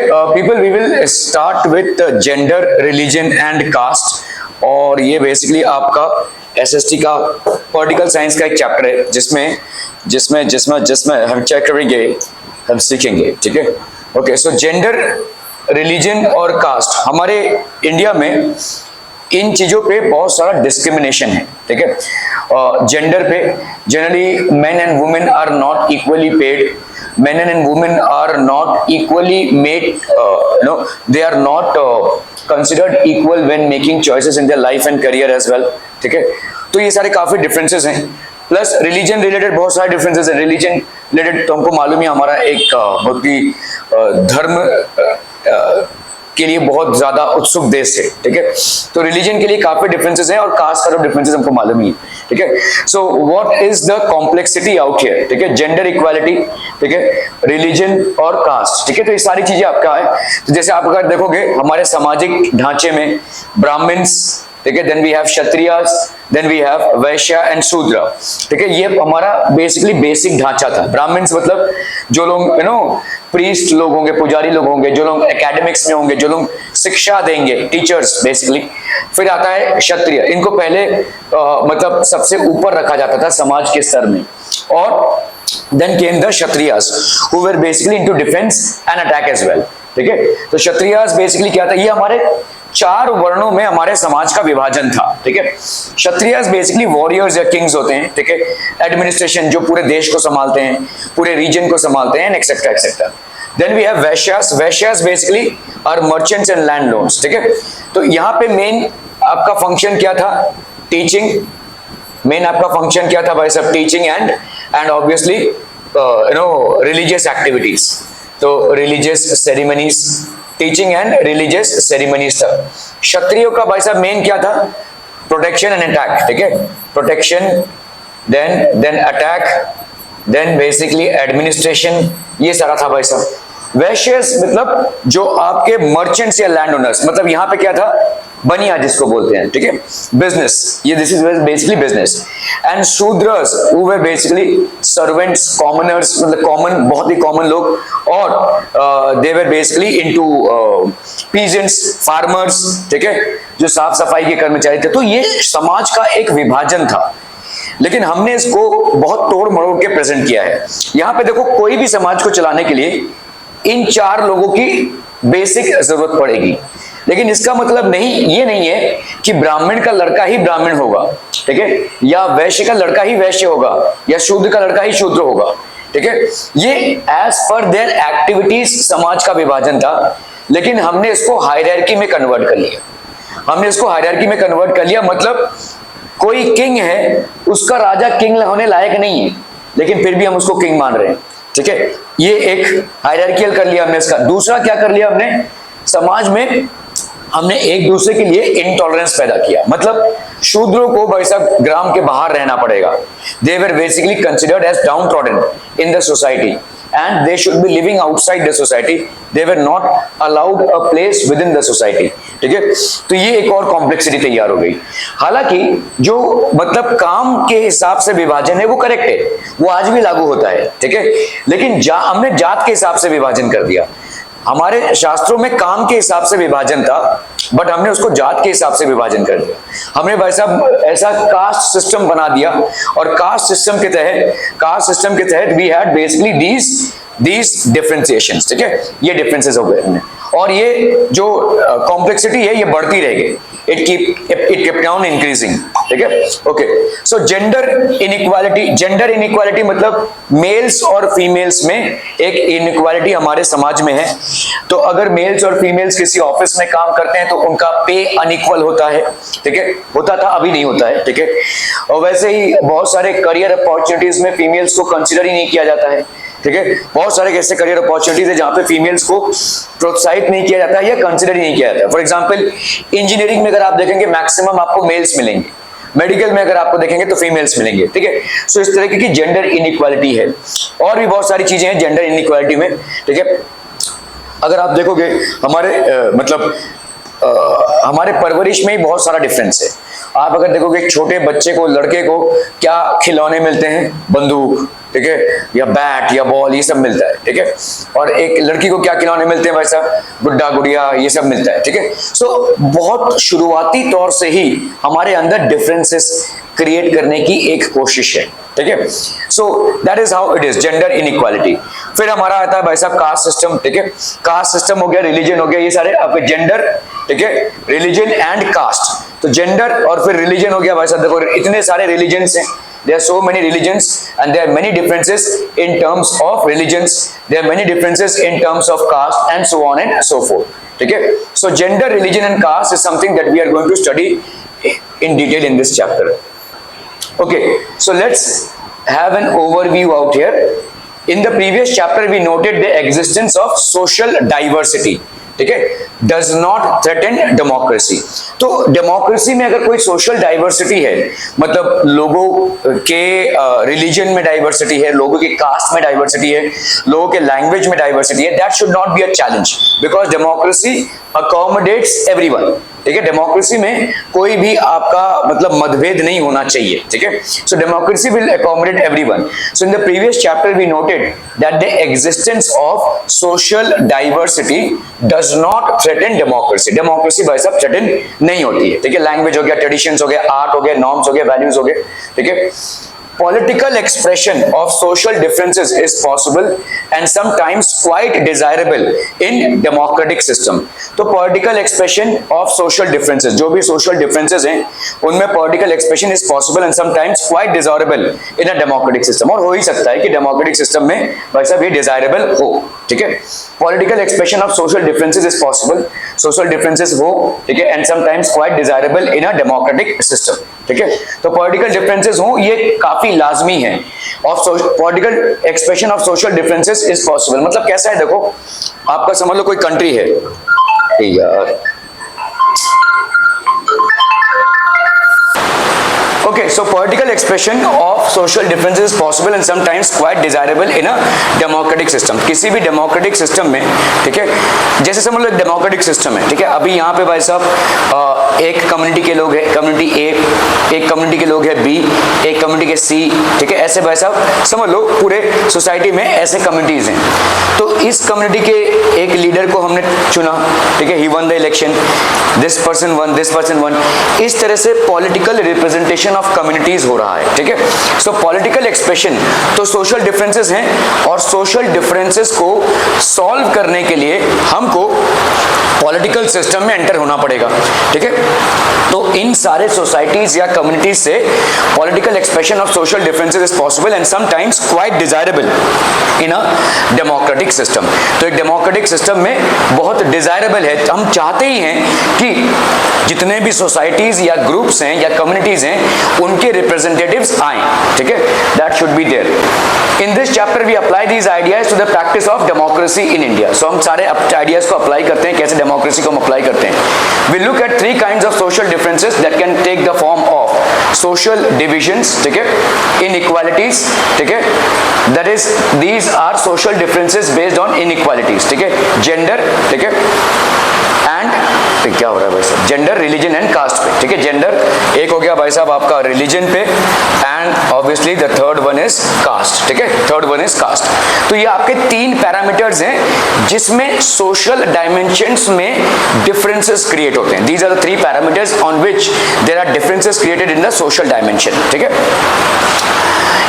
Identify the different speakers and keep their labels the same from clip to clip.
Speaker 1: People we will start with gender, religion and caste. और ये basically आपका SST का पॉलिटिकल साइंस का एक चैप्टर है जिसमें जिसमें जिसमें जिसमें हम चेक करेंगे, हम सीखेंगे, ठीक है। ओके, सो जेंडर, रिलीजन और कास्ट, हमारे इंडिया में इन चीजों पे बहुत सारा डिस्क्रिमिनेशन है, ठीक है। जेंडर पे generally men and women are not equally paid, men and women are not equally made, they are not considered equal when making choices in their life and career as well, ठीक है। तो ये सारे काफी differences हैं। Plus religion related बहुत सारे differences हैं। रिलीजन रिलेटेड तो हमको मालूम है, हमारा एक बहुत ही धर्म के लिए बहुत ज्यादा उत्सुक देश है, ठीक है। तो रिलीजन के लिए काफी डिफरेंसेस हैं और कास्ट का डिफरेंसेस हमको मालूम ही, ठीक है। So what is the complexity out here, ठीक है, जेंडर इक्वालिटी, ठीक है, रिलीजन और कास्ट, ठीक है। तो ये सारी चीजें आपका है। तो जैसे आप अगर देखोगे हमारे सामाजिक ढांचे में ब्राह्मण्स, ठीक है, then we have Kshatriyas, then we have Vaishya and Shudra, ठीक है। ये हमारा बेसिकली बेसिक ढांचा था। ब्राह्मण्स मतलब जो लोग प्रीस्ट लोग होंगे, पुजारी लोग होंगे, जो लोग एकेडमिक्स में होंगे, जो लोग शिक्षा देंगे, टीचर्स बेसिकली। फिर आता है क्षत्रिय, इनको पहले मतलब सबसे ऊपर रखा जाता था समाज के स्तर में। और then came the Kshatriyas who were basically into defence and attack as well, ठीक है। तो क्षत्रियास बेसिकली क्या था, ये हमारे 4 वर्णों में हमारे समाज का विभाजन था, ठीक है। क्षत्रियस बेसिकली वॉरियर्स या किंग्स होते हैं, ठीक है। एडमिनिस्ट्रेशन जो पूरे देश को संभालते हैं, पूरे रीजन को संभालते हैं, etcetera etcetera. Then we have Vaishyas, Vaishyas basically are merchants and landlords, ठीक है। तो यहाँ पे मेन आपका फंक्शन क्या था, टीचिंग। मेन आपका फंक्शन क्या था भाई साहब, teaching and obviously religious activities. तो religious ceremonies, teaching and religious ceremonies था। क्षत्रियों का भाई साहब मेन क्या था, प्रोटेक्शन एंड अटैक, ठीक है। Protection, then attack, then basically administration, ये सारा था भाई साहब। वैश्यस मतलब जो आपके मर्चेंट्स या लैंड ओनर्स, मतलब यहाँ पे क्या था, बनिया जिसको बोलते हैं, ठीक है, बिजनेस, ये this is basically business. And Shudras who were basically servants, commoners, मतलब कॉमन, बहुत ही कॉमन लोग। और they were basically into peasants, farmers, ठीक है, जो साफ सफाई के कर्मचारी थे। तो ये समाज का एक विभाजन था, लेकिन हमने इसको बहुत तोड़ मरोड़ के प्रेजेंट किया है। यहाँ पे देखो, कोई भी समाज को चलाने के लिए इन 4 लोगों की बेसिक जरूरत पड़ेगी। लेकिन इसका मतलब ये नहीं है कि ब्राह्मण का लड़का ही ब्राह्मण होगा, ठीक है, या वैश्य का लड़का ही वैश्य होगा, या शूद्र का लड़का ही शूद्र होगा, ठीक है। ये एज पर देयर एक्टिविटीज समाज का विभाजन था, लेकिन हमने इसको हायरार्की में कन्वर्ट कर लिया। हमने इसको हायरार्की में कन्वर्ट कर लिया, मतलब कोई किंग है, उसका राजा किंग होने लायक नहीं है, लेकिन फिर भी हम उसको किंग मान रहे हैं, ठीक है। ये एक हायरार्कियल कर लिया हमने इसका। दूसरा क्या कर लिया हमने, समाज में हमने एक दूसरे के लिए इंटॉलरेंस पैदा किया। मतलब शूद्रों को भाई साहब ग्राम के बाहर रहना पड़ेगा। They were basically considered as downtrodden in the society and they should be living outside the society. They were not allowed a place within the society, ठीक है। तो ये एक और कॉम्प्लेक्सिटी तैयार हो गई। हालांकि जो मतलब काम के हिसाब से विभाजन है वो करेक्ट है, वो आज भी लागू होता है, ठीक है। लेकिन हमने जात के हिसाब से विभाजन कर दिया। हमारे शास्त्रों में काम के हिसाब से विभाजन था, बट हमने उसको जात के हिसाब से विभाजन कर दिया। हमने भाई साहब ऐसा कास्ट सिस्टम बना दिया, और कास्ट सिस्टम के तहत we had basically these differentiations, ठीक है, ये डिफरेंसेस हो गए। और ये जो कॉम्प्लेक्सिटी है ये बढ़ती रहेगी, it kept on increasing, ठीक है। ओके, सो जेंडर इनइक्वालिटी मतलब मेल्स और फीमेल्स में एक इनइक्वालिटी हमारे समाज में है। तो अगर मेल्स और फीमेल्स किसी ऑफिस में काम करते हैं तो उनका पे अनइक्वल होता है, ठीक है, होता था, अभी नहीं होता है, ठीक है। और वैसे ही बहुत सारे करियर अपॉर्चुनिटीज में फीमेल्स को कंसिडर ही नहीं किया जाता है, ठीक है। बहुत सारे ऐसे करियर अपॉर्चुनिटीज है जहां पे फीमेल्स को प्रोत्साहित नहीं किया जाता है या कंसिडर ही नहीं किया जाता है। फॉर एग्जांपल इंजीनियरिंग में अगर आप देखेंगे मैक्सिमम आपको मेल्स मिलेंगे, मेडिकल में अगर आपको देखेंगे तो फीमेल्स मिलेंगे, ठीक है। सो इस तरह की जेंडर इनइक्वालिटी है, और भी बहुत सारी चीजें हैं जेंडर इनइक्वालिटी में, ठीक है। अगर आप देखोगे हमारे हमारे परवरिश में ही बहुत सारा डिफरेंस है। आप अगर देखोगे एक छोटे बच्चे को, लड़के को क्या खिलौने मिलते हैं, बंदूक, ठीक है, या बैट या बॉल, ये सब मिलता है, ठीक है। और एक लड़की को क्या खिलौने मिलते हैं भाई साहब, गुड्डा गुड़िया, ये सब मिलता है, ठीक है। सो बहुत शुरुआती तौर से ही हमारे अंदर डिफरेंसेस क्रिएट करने की एक कोशिश है, ठीक है। So that is how it is, gender inequality. फिर हमारा आता है भाई साहब कास्ट सिस्टम, ठीक है। कास्ट सिस्टम हो गया, रिलीजन हो गया, ये सारे आपके जेंडर, ठीक है, रिलीजन एंड कास्ट। तो जेंडर और फिर रिलीजन हो गया भाई साहब, देखो इतने सारे रिलीजन्स हैं, there are so many religions and there are many differences in terms of religions, there are many differences in terms of caste and so on and so forth, ठीक है। So gender, religion and caste is something that we are going to study in detail in this chapter. Okay, so let's have an overview out here. In the previous chapter we noted the existence of social diversity, ठीक है, does not threaten democracy. तो democracy में अगर कोई social diversity है, मतलब लोगों के रिलीजन में डाइवर्सिटी है, लोगों के कास्ट में डाइवर्सिटी है, लोगों के लैंग्वेज में डाइवर्सिटी है, that should not be a challenge because democracy accommodates everyone, ठीक है। डेमोक्रेसी में कोई भी आपका मतलब मतभेद नहीं होना चाहिए, ठीक है। So democracy will accommodate everyone. So in the previous chapter we noted that the existence of social diversity does not threaten democracy. Democracy भाई साहब थ्रेटन नहीं होती है, ठीक है। लैंग्वेज हो गया, ट्रेडिशंस हो गया, आर्ट हो गया, नॉर्म्स हो गए, वैल्यूज हो गए, ठीक है। Political expression of social differences is possible and sometimes quite desirable in democratic system. तो political expression of social differences, जो भी social differences हैं, उनमें political expression is possible and sometimes quite desirable in a democratic system. और हो ही सकता है कि democratic system में भाई साहब ये desirable हो, ठीक है। Political expression of social differences is possible, social differences हो, ठीक है, and sometimes quite desirable in a democratic system, ठीक है। तो political differences हो, ये काफी लाजमी है। Of political expression of social differences is possible, मतलब कैसा है, देखो आपका समझ लो कोई कंट्री है यार, okay, so political expression of social differences is possible and sometimes quite desirable in a democratic system. किसी भी democratic system में, ठीक है, जैसे समझ लो एक democratic system है, ठीक है। अभी यहाँ पे भाई साहब एक कम्युनिटी के लोग हैं, कम्युनिटी ए, एक कम्युनिटी के लोग हैं बी, एक कम्युनिटी के सी, ठीक है। ऐसे भाई साहब समझ लो पूरे सोसाइटी में ऐसे कम्युनिटीज हैं। तो इस कम्युनिटी के एक लीडर को हमने चुना, ठीक है, he won the election, this person won, this person won, इस तरह से पॉलिटिकल रिप्रेजेंटेशन ऑफ कम्युनिटीज हो रहा है, ठीक है। सो पॉलिटिकल एक्सप्रेशन, तो सोशल डिफरेंसेस हैं और सोशल डिफरेंसेस को सॉल्व करने के लिए हमको पॉलिटिकल सिस्टम में एंटर होना पड़ेगा, ठीक है। तो इन सारे सोसाइटीज या कम्युनिटीज से political expression of social differences is possible and sometimes quite desirable in a democratic system. तो एक डेमोक्रेटिक सिस्टम में बहुत डिजायरेबल है, हम चाहते ही हैं कि जितने भी सोसाइटीज या ग्रुप्स हैं या कम्युनिटीज हैं उनके रिप्रेजेंटेटिव्स आए, ठीक है, that should be there. In this chapter we apply these ideas to the practice of democracy in India. So हम सारे आइडियाज को अप्लाई करते हैं, कैसे डेमोक्रेसी को हम अप्लाई करते हैं। We look at three kinds of social differences that can take the form of social divisions, ठीक है, इनइक्वालिटीज, ठीक है, that is these are social differences based on inequalities, ठीक है, जेंडर, ठीक है, एंड क्या हो रहा है भाई साहब, जेंडर, रिलीजन एंड कास्ट पे, ठीक है। जेंडर एक हो गया भाई साहब आपका रिलीजन पे and obviously the third one is caste, ठीक है, थर्ड वन इज कास्ट। तो ये आपके तीन पैरामीटर्स हैं जिसमें सोशल डायमेंशंस में डिफरेंसेस क्रिएट होते हैं। These are the three parameters on which there are differences created in the social dimension, ठीक है।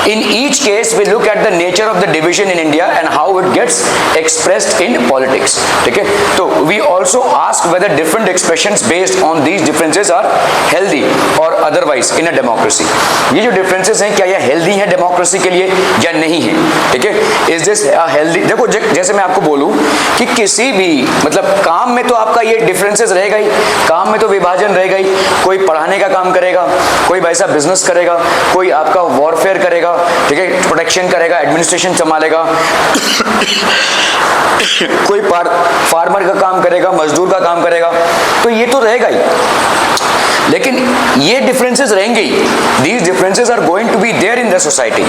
Speaker 1: In each case, we look at the nature of the division in India and how it gets expressed in politics. ठीक है, तो we also ask whether different expressions based on these differences are healthy or otherwise in a democracy. ये जो differences हैं क्या ये healthy हैं democracy के लिए या नहीं है, ठीक है? Is this a healthy? देखो जैसे मैं आपको बोलूं कि किसी भी मतलब काम में तो आपका ये differences रहेगा ही, काम में तो विभाजन रहेगा ही। कोई पढ़ाने का काम करेगा, कोई वैसा बिजनेस करेगा, कोई आपका वॉरफेयर करेगा, ठीक है, प्रोटेक्शन करेगा, एडमिनिस्ट्रेशन संभालेगा, कोई फार्मर का काम करेगा, मजदूर का काम करेगा, तो ये तो रहेगा ही। लेकिन ये डिफरेंसेस रहेंगे ही, these differences are going to be there in the society,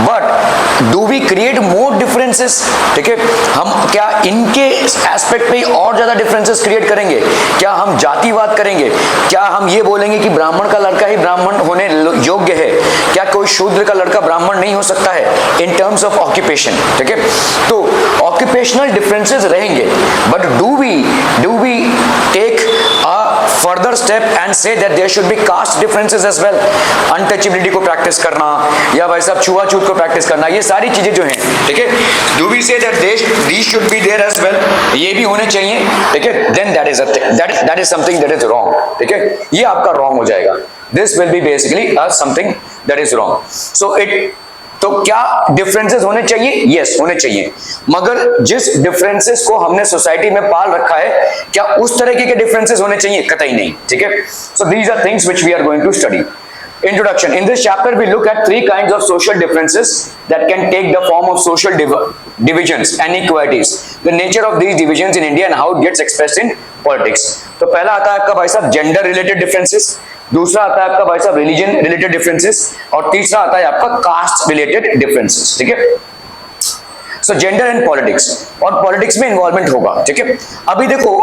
Speaker 1: but do we create more differences? ठीक है, हम क्या इनके एस्पेक्ट पे और ज्यादा डिफरेंसेस क्रिएट करेंगे? क्या हम जातिवाद करेंगे? क्या हम ये बोलेंगे कि ब्राह्मण का लड़का ही ब्राह्मण होने योग्य है? क्या कोई शूद्र का लड़का ब्राह्मण नहीं हो सकता है इन टर्म्स ऑफ ऑक्यूपेशन? ठीक है, तो ऑक्यूपेशनल डिफरेंसेस रहेंगे, but do we take a further step and say that there should be caste differences as well? Untouchability को प्रैक्टिस करना या भाई साहब छुआछूत को प्रैक्टिस करना, ये सारी चीजें जो हैं, ठीक है, do we say that these should be there as well? ये भी होने चाहिए, ठीक है, then that is something that is wrong, ठीक है, ये आपका रॉन्ग हो जाएगा. This will be basically something that is wrong. So तो क्या डिफरेंसेस होने चाहिए? यस, होने चाहिए, मगर जिस डिफरेंसेस को हमने सोसाइटी में पाल रखा है, क्या उस तरीके के डिफरेंसेस होने चाहिए? कतई नहीं. ठीक है, so these are things which we are going to study. Introduction. In this chapter, we look at three kinds of social differences that can take the form of social divisions and inequalities. The nature of these divisions in India and how it gets expressed in politics. तो पहला आता है आपका भाई साहब gender related differences, दूसरा आता है आपका भाई साहब रिलीजन रिलेटेड डिफरेंसेस, और तीसरा आता है आपका कास्ट रिलेटेड डिफरेंसेस. ठीक है, सो जेंडर एंड पॉलिटिक्स, और पॉलिटिक्स में इन्वॉल्वमेंट होगा. ठीक है, अभी देखो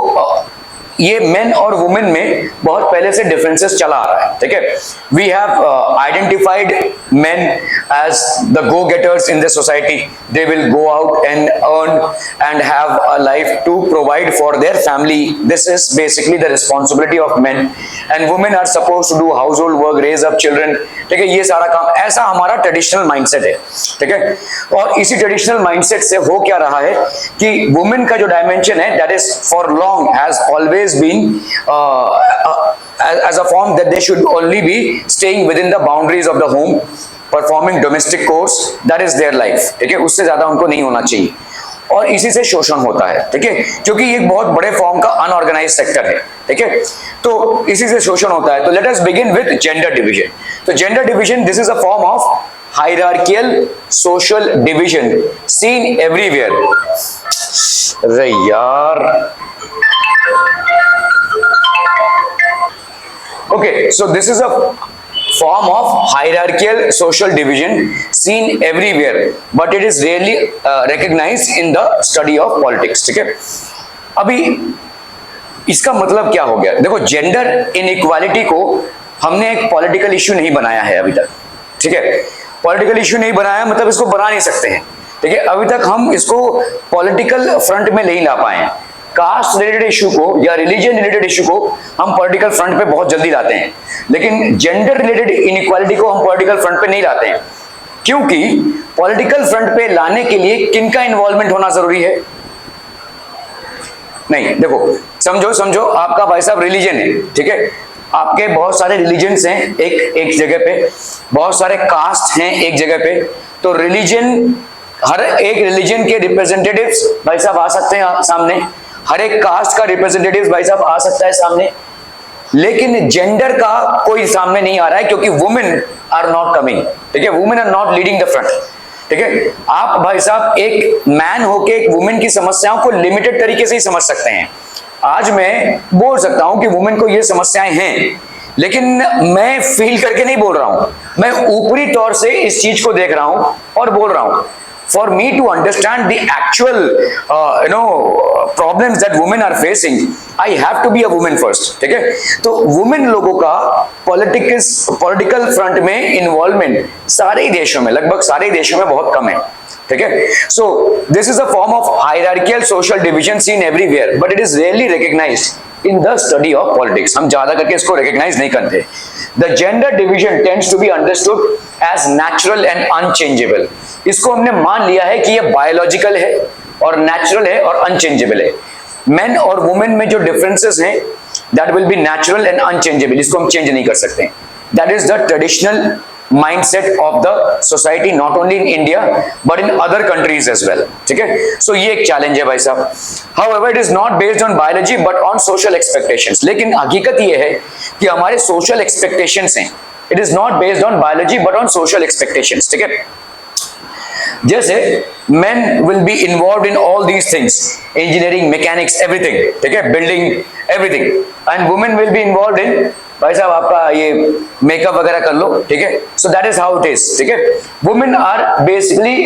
Speaker 1: ये मेन और वुमेन में बहुत पहले से डिफरेंसेस चला आ रहा है. ठीक है, we have identified men as the go getters in the society. They will go out and earn and have a life to provide for their family. This is basically the responsibility of men, and women are suppose to do household work, raise up children. ठीक है, ये सारा काम, ऐसा हमारा traditional mindset है. ठीक है, और इसी ट्रेडिशनल माइंडसेट से हो क्या रहा है कि वुमेन का जो डायमेंशन है, that is for long has always been as a form that they should only be staying within the boundaries of the home, performing domestic chores. That is their life. ठीक है, उससे ज्यादा उनको नहीं होना चाहिए, और इसी से शोषण होता है. ठीक है, क्योंकि ये एक बहुत बड़े फॉर्म का अनऑर्गेनाइज सेक्टर है. ठीक है, तो इसी से शोषण होता है. तो let us begin with gender division. तो gender division, this is a form of hierarchical social division seen everywhere. अरे यार, okay, so this is a form of hierarchical social division seen everywhere, but it is rarely recognized in the study of politics. ठीक है, अभी इसका मतलब क्या हो गया? देखो, जेंडर इनइक्वालिटी को हमने एक पॉलिटिकल इश्यू नहीं बनाया है अभी तक. ठीक है, पॉलिटिकल इश्यू नहीं बनाया मतलब इसको बना नहीं सकते हैं. ठीक है, अभी तक हम इसको पॉलिटिकल फ्रंट में नहीं ला पाए हैं. कास्ट रिलेटेड इशू को या रिलीजन रिलेटेड इशू को हम पॉलिटिकल फ्रंट पे बहुत जल्दी लाते हैं, लेकिन जेंडर रिलेटेड इनइक्वालिटी को हम पॉलिटिकल फ्रंट पे नहीं लाते हैं. क्योंकि पॉलिटिकल फ्रंट पे लाने के लिए किनका इन्वॉल्वमेंट होना जरूरी है? नहीं, देखो, समझो आपका भाई साहब रिलीजन है. ठीक है, आपके बहुत सारे रिलीजन्स हैं एक जगह पे, बहुत सारे कास्ट हैं एक जगह पे. तो रिलीजन, हर एक रिलीजन के रिप्रेजेंटेटिव्स भाई साहब आ सकते हैं सामने, हर एक कास्ट का रिप्रेजेंटेटिव भाई साहब आ सकता है सामने, लेकिन जेंडर का कोई सामने नहीं आ रहा है, क्योंकि वुमेन आर नॉट कमिंग. ठीक है, women are not leading the front. ठीक है, आप भाई साहब एक मैन होके एक वुमेन की समस्याओं को लिमिटेड तरीके से ही समझ सकते हैं. आज मैं बोल सकता हूं कि वुमेन को ये समस्याएं हैं, लेकिन मैं फील करके नहीं बोल रहा हूं, मैं ऊपरी तौर से इस चीज को देख रहा हूं और बोल रहा हूं. For me to understand the actual, problems that women are facing, I have to be a woman first. ठीक है, तो वुमेन लोगों का पॉलिटिकल फ्रंट में इन्वॉल्वमेंट सारे ही देशों में, लगभग सारे ही देशों में बहुत कम है. ठीक है, so this is a form of hierarchical social division seen everywhere, but it is rarely recognised in the study of politics. हम ज्यादा करके इसको रिकॉग्नाइज नहीं करते. The gender division tends to be understood as natural and unchangeable. इसको हमने मान लिया है कि ये बायोलॉजिकल है और नेचुरल है और अनचेंजेबल है. मेन और वुमेन में जो डिफरेंसेस हैं, that will be natural and unchangeable. इसको हम चेंज नहीं कर सकते. That is the traditional mindset of the society, not only in India but in other countries as well. ठीक है, सो ये एक चैलेंज है भाई साहब. However, it is not based on biology but on social expectations. लेकिन हकीकत ये है कि हमारे सोशल एक्सपेक्टेशंस हैं. It is not based on biology but on social expectations. ठीक है, जैसे men will be involved in all these things, engineering, mechanics, everything. ठीक है, building, everything, and women will be involved in भाई साहब आपका ये मेकअप वगैरह कर लो, ठीक है। So that is how it is, ठीक है। Women are basically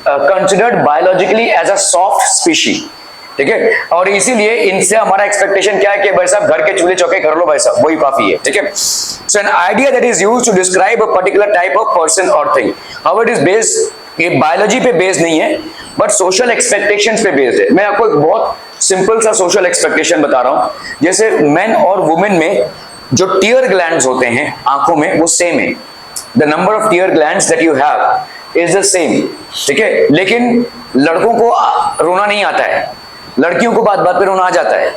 Speaker 1: considered biologically as a soft species, ठीक है। और इसीलिए इनसे हमारा एक्सपेक्टेशन क्या है कि भाई साहब घर के चूल्हे चौके कर लो भाई साहब, वही काफी है, ठीक है। So an idea that is used to describe a particular type of person और thing, how it is based, ये बायोलॉजी पे बेस्ड नहीं है बट सोशल एक्सपेक्टेशंस पे बेस्ड है। मैं आपको एक बहुत सिंपल सा सोशल एक्सपेक्टेशन बता रहा हूं। जैसे मेन और वुमेन में जो टीयर ग्लैंड्स होते हैं आंखों में वो सेम है, the number of tear glands that you have is the same, ठीक है। लेकिन लड़कों को रोना नहीं आता है, लड़कियों को बात बात पे रोना आ जाता है।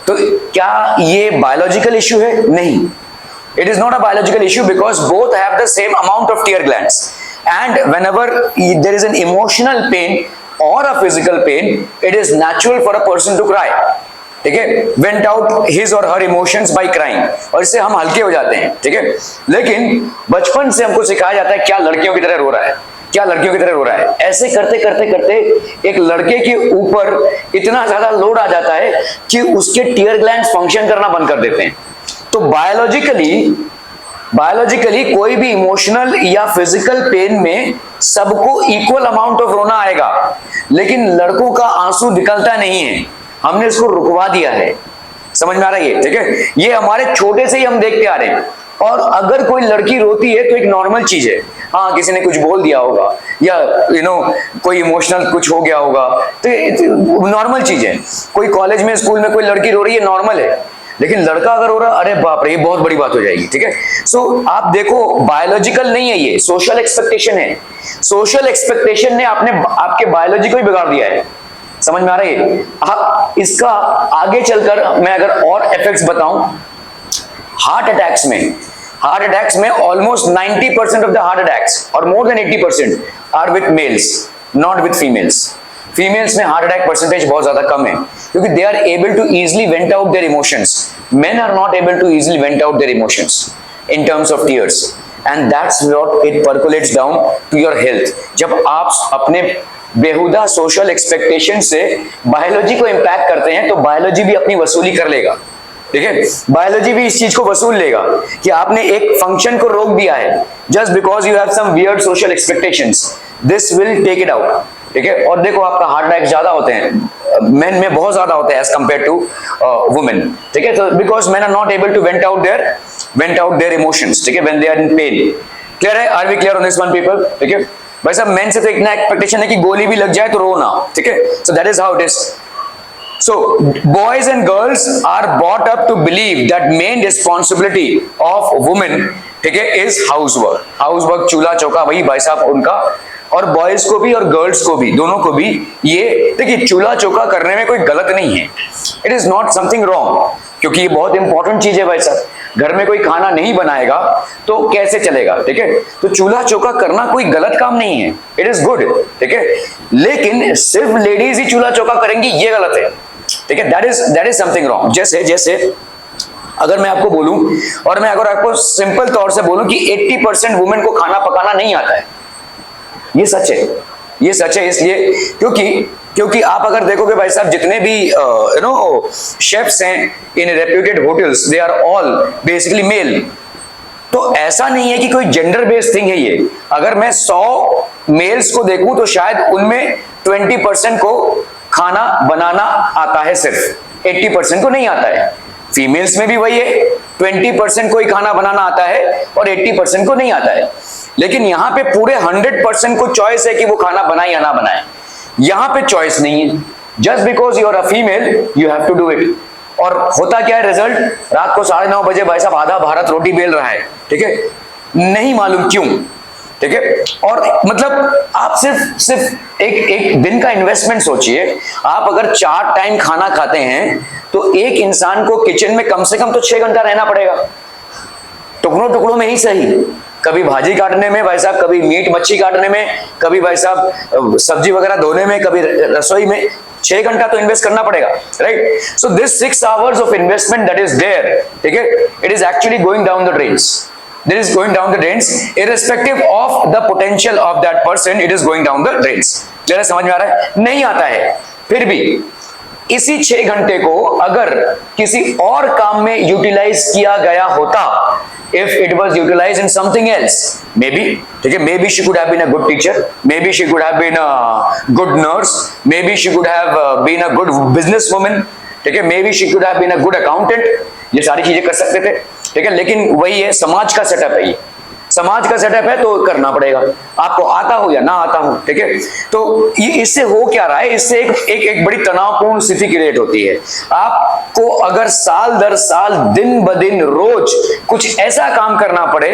Speaker 1: तो क्या ये बायोलॉजिकल इश्यू है? नहीं, it is not a biological issue because both have the same amount of tear glands, and whenever there is an emotional pain or a physical pain, it is natural for a person to cry, ठीक है, vent out his or her emotions by crying, और इससे हम हल्के हो जाते हैं, ठीक है। लेकिन बचपन से हमको सिखाया जाता है क्या लड़कियों की तरह रो रहा है, क्या लड़कियों की तरह रो रहा है। ऐसे करते करते करते एक लड़के के ऊपर इतना ज्यादा लोड आ जाता है कि उसके टीयर ग्लैंड्स फंक्शन करना बंद कर देते हैं। तो बायोलॉजिकली कोई भी इमोशनल या फिजिकल पेन में सबको इक्वल अमाउंट ऑफ रोना आएगा, लेकिन लड़कों का आंसू निकलता नहीं है, हमने इसको रुकवा दिया है। समझ में आ रहा है? ठीक है, ये हमारे छोटे से ही हम देखते आ रहे हैं। और अगर कोई लड़की रोती है तो एक नॉर्मल चीज है, हाँ किसी ने कुछ बोल दिया होगा या कोई इमोशनल कुछ हो गया होगा, तो नॉर्मल चीज है। कोई कॉलेज में स्कूल में कोई लड़की रो रही है, नॉर्मल है। लेकिन लड़का अगर हो रहा, अरे बाप रे, ये बहुत बड़ी बात हो जाएगी, ठीक है। सो आप देखो, बायोलॉजिकल नहीं है, ये सोशल एक्सपेक्टेशन है। सोशल एक्सपेक्टेशन ने आपके बायोलॉजी को ही बिगाड़ दिया है। समझ में आ रही है? आप इसका आगे चलकर मैं अगर और इफेक्ट्स बताऊं, हार्ट अटैक्स में almost 90% of the heart attacks और more than 80% are with males, not with females. Females में हार्ट अटैक परसेंटेज बहुत ज्यादा कम है क्योंकि they are able to easily vent out their emotions. Men are not able to easily vent out their emotions in terms of tears, and that's what it percolates down to your health. जब आप अपने बेहुदा social expectation से biology को impact करते हैं तो biology भी अपनी वसूली कर लेगा, ठीक है। बायोलॉजी भी इस चीज को वसूल लेगा कि आपने एक फंक्शन को रोक दिया है just because you have some weird social expectations, this will take it out, ठीक है। और देखो, आपका हार्ट अटैक ज्यादा होते हैं, मेन में बहुत ज्यादा होते हैं एज कंपेयर टू वुमेन, ठीक है। तो because men are not able to vent out their emotions, ठीक है, when they are in pain. Clear है? Are we clear on this one people? ठीक है भाई साहब, मेन से तो इतना एक्सपेक्टेशन है कि गोली भी लग जाए तो रो ना, ठीक है। So that is how it is. So boys and girls are brought up to believe that main responsibility of women, ठीक है, is housework, चूल्हा चौका, वही भाई साहब उनका। और बॉयज को भी और गर्ल्स को भी, दोनों को भी ये देखिए, चूल्हा चौका करने में कोई गलत नहीं है, it is not something wrong, क्योंकि ये बहुत इंपॉर्टेंट चीज है भाई साहब। घर में कोई खाना नहीं बनाएगा तो कैसे चलेगा, ठीक है। तो चूल्हा चौका करना कोई गलत काम नहीं है, इट इज गुड, ठीक है। लेकिन सिर्फ लेडीज ही चूल्हा चौका करेंगी, ये गलत है, ठीक है। That is something wrong. जैसे अगर मैं आपको बोलूं, और मैं अगर आपको सिंपल तौर से बोलूं कि 80% वुमेन को खाना पकाना नहीं आता है, ये सच है इसलिए क्योंकि आप अगर देखोगे भाई साहब, जितने भी शेफ्स हैं in reputed hotels, they are all basically male. तो ऐसा नहीं है कि कोई जेंडर बेस्ड थिंग है ये। अगर मैं 100 मेल्स को देखूं तो शायद उनमें 20% को खाना बनाना आता है, सिर्फ 80% को नहीं आता है। फीमेल्स में भी वही है, 20% को ही खाना बनाना आता है और 80% को नहीं आता है। लेकिन यहाँ पे पूरे 100% को चॉइस है कि वो खाना बनाए या ना बनाए। यहाँ पे चॉइस नहीं है, just because you are a female you have to do it. और होता क्या है रिजल्ट? रात को 9:30 बजे भाई साहब आधा भारत रोटी बेल रहा है, ठीक है, नहीं मालूम क्यों, ठीक है। और मतलब आप सिर्फ एक दिन का इन्वेस्टमेंट सोचिए। आप अगर 4 टाइम खाना खाते हैं तो एक इंसान को किचन में कम से कम तो 6 घंटा रहना पड़ेगा, टुकड़ों में ही सही। कभी भाजी काटने में भाई साहब, कभी मीट मच्छी काटने में, कभी भाई साहब सब्जी वगैरह धोने में, कभी रसोई में 6 घंटा तो इन्वेस्ट करना पड़ेगा, right. So this 6 hours of investment that is there, ठीक है, it is actually going down the drains. It is going down the drains, irrespective of the potential of that person, it is going down the drains. Clear है? समझ में आ रहा है? नहीं आता है, फिर भी इसी 6 घंटे को अगर किसी और काम में यूटिलाइज किया गया होता, if it was utilized in something else, maybe, ठीक है, maybe she could have been a good teacher, maybe she could have been a good nurse, maybe she could have been a good businesswoman, ठीक है, maybe she could have been a good accountant, ये सारी चीजें कर सकते थे, ठीक है, लेकिन वही है, समाज का सेटअप है, ये समाज का सेटअप है तो करना पड़ेगा, आपको आता हो या ना आता हो, ठीक है। तो ये इससे हो क्या रहा है, इससे एक बड़ी तनावपूर्ण स्थिति क्रिएट होती है। आपको अगर साल दर साल दिन ब दिन रोज कुछ ऐसा काम करना पड़े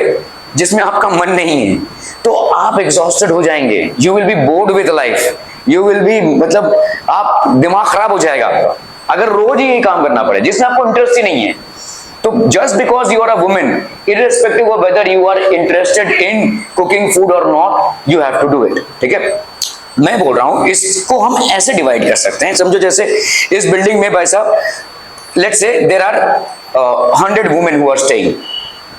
Speaker 1: जिसमें आपका मन नहीं है, तो आप एग्जॉस्टेड हो जाएंगे, you will be board with life, you will be, मतलब आप दिमाग खराब हो जाएगा आपका अगर रोज ही ये काम करना पड़े जिसमें आपको इंटरेस्ट ही नहीं है। तो just because you are a woman, irrespective of whether you are interested in cooking food or not, you have to do it, ठीक है। मैं बोल रहा हूं इसको हम ऐसे डिवाइड कर सकते हैं, समझो जैसे इस बिल्डिंग में भाई साहब, let's say there are 100 women who are staying,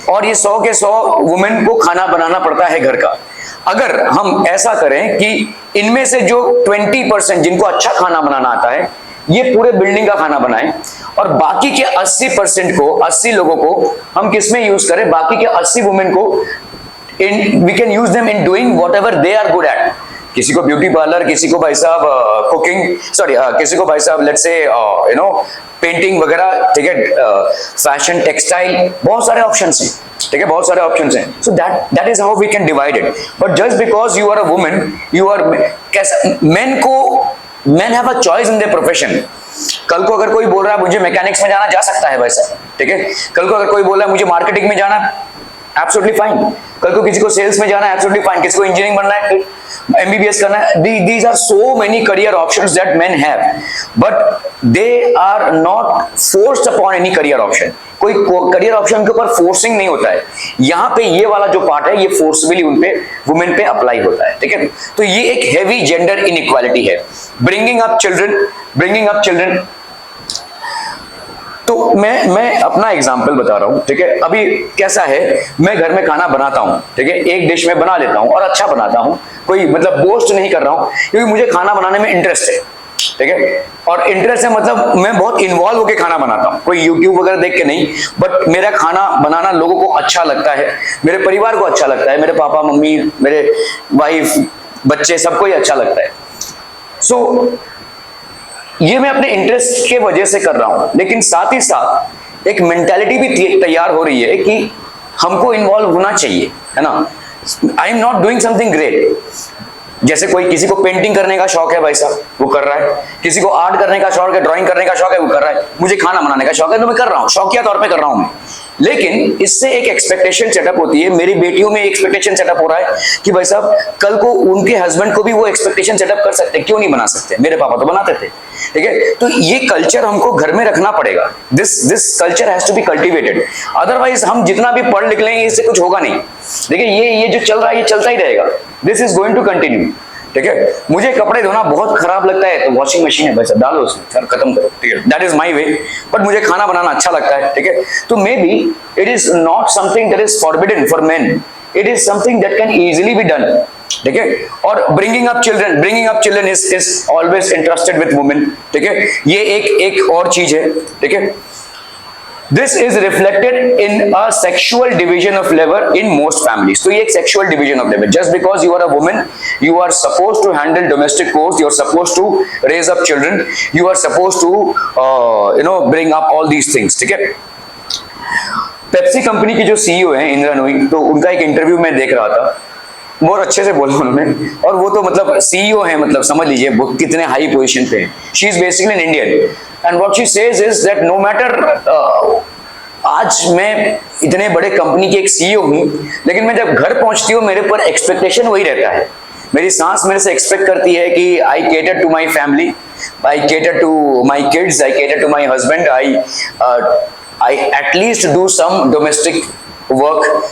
Speaker 1: और ये 100 के 100 वुमेन को खाना बनाना पड़ता है घर का। अगर हम ऐसा करें कि इनमें से जो 20% जिनको अच्छा खाना बनाना आता है, ये पूरे बिल्डिंग का खाना बनाएं, और बाकी के 80% को, 80 लोगों को हम किस में यूज करें, बाकी के 80 वुमेन को we can use them in doing whatever they are good at. किसी को ब्यूटी पार्लर, किसी को भाई साहब कुकिंग, सॉरी किसी को भाई साहब लेट्स से यू नो पेंटिंग वगैरह, ठीक है, फैशन, टेक्सटाइल, बहुत सारे ऑप्शंस हैं, ठीक है, बहुत सारे ऑप्शंस हैं। So that is how we can divide it. But just because you are a women, you are, कैसा, men have a choice in their profession। कल को अगर कोई बोल रहा है मुझे मैकेनिक्स में जाना, जा सकता है वैसा, ठीक है। कल को अगर कोई बोल रहा है मुझे मार्केटिंग में जाना, एब्सोल्युटली फाइन। कल को किसी को सेल्स में जाना है, एब्सोल्युटली फाइन। किसी को इंजीनियरिंग बनना है, MBBS करना है, these are so many career options that men have, but they are not forced upon any career option। कोई करियर ऑप्शन के ऊपर फोर्सिंग नहीं होता है। यहाँ पे ये वाला जो पार्ट है ये फोर्सबली उनपे, वुमेन पे अप्लाई होता है, ठीक है। तो ये एक हेवी जेंडर इनइक्वालिटी है। ब्रिंगिंग अप चिल्ड्रन, तो मैं अपना एग्जांपल बता रहा हूँ, ठीक है। अभी कैसा है, मैं घर में खाना बनाता हूँ, ठीक है, एक डिश में बना लेता हूँ और अच्छा बनाता हूँ, कोई मतलब बोस्ट नहीं कर रहा हूँ, क्योंकि मुझे खाना बनाने में इंटरेस्ट है, ठीक है। और इंटरेस्ट है मतलब मैं बहुत इन्वॉल्व होकर खाना बनाता हूँ, कोई यूट्यूब वगैरह देख के नहीं, बट मेरा खाना बनाना लोगों को अच्छा लगता है, मेरे परिवार को अच्छा लगता है, मेरे पापा मम्मी, मेरे वाइफ, बच्चे, सबको ही अच्छा लगता है। सो ये मैं अपने इंटरेस्ट के वजह से कर रहा हूँ, लेकिन साथ ही साथ एक मेंटालिटी भी तैयार हो रही है कि हमको इन्वॉल्व होना चाहिए, है ना। I am not doing something great. जैसे कोई, किसी को पेंटिंग करने का शौक है भाई साहब, वो कर रहा है, किसी को आर्ट करने का शौक है, ड्राइंग करने का शौक है, वो कर रहा है, मुझे खाना बनाने का शौक है तो मैं कर रहा हूँ, शौकिया तौर पे कर रहा हूँ मैं। लेकिन इससे एक एक्सपेक्टेशन सेटअप होती है, मेरी बेटियों में एक्सपेक्टेशन सेटअप हो रहा है कि भाई साहब कल को उनके हस्बैंड को भी वो एक्सपेक्टेशन सेटअप कर सकते हैं, क्यों नहीं बना सकते, मेरे पापा तो बनाते थे, ठीक है। तो ये कल्चर हमको घर में रखना पड़ेगा, this culture has to be cultivated, otherwise हम जितना भी पढ़ लिख लेंगे इससे कुछ होगा नहीं। देखिए ये जो चल रहा है ये चलता ही रहेगा, this is going to continue, ठीक है। मुझे कपड़े धोना बहुत खराब लगता है तो वॉशिंग मशीन है, वैसे डालो उसमें, खत्म करो, ठीक है, that is my way. But मुझे खाना बनाना अच्छा लगता है, ठीक है। तो may be it is not something that is forbidden for main, it is something that can easily be done, ठीक है। और bringing up children is always interested with women, ठीक है। ये एक और चीज है, ठीक है। This is reflected in a sexual division of labor in most families। तो ये एक sexual division of labor। Just because you are a woman, you are supposed to handle domestic chores, you are supposed to raise up children, you are supposed to bring up all these things, ठीक है। Pepsi company की जो CEO है इंदिरा नूई, तो उनका एक interview मैं देख रहा था, बहुत अच्छे से बोला उन्होंने, और वो तो मतलब CEO है, मतलब समझ लीजिए वो कितने हाई पोजीशन पे है। She is basically an Indian and what she says is that no matter, आज मैं इतने बड़े कंपनी की एक CEO हूँ, लेकिन मैं जब घर पहुंचती हूँ मेरे पर एक्सपेक्टेशन वही रहता है। मेरी सास मेरे से एक्सपेक्ट करती है कि I cater to my family, I cater to my kids, I cater to my husband, I at least do some domestic work,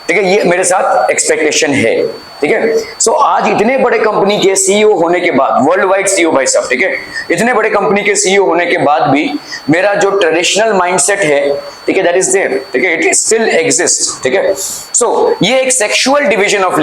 Speaker 1: ठीक है। ये मेरे साथ एक्सपेक्टेशन है, ठीक है। सो आज इतने बड़े कंपनी के CEO होने के बाद, वर्ल्ड वाइड CEO भाई साहब, ठीक है, इतने बड़े कंपनी के CEO होने के बाद भी मेरा जो ट्रेडिशनल माइंडसेट है, ठीक है, दैट इज देयर, ठीक है, इट स्टिल एग्जिस्ट, ठीक है। सो ये एक सेक्सुअल डिवीजन ऑफ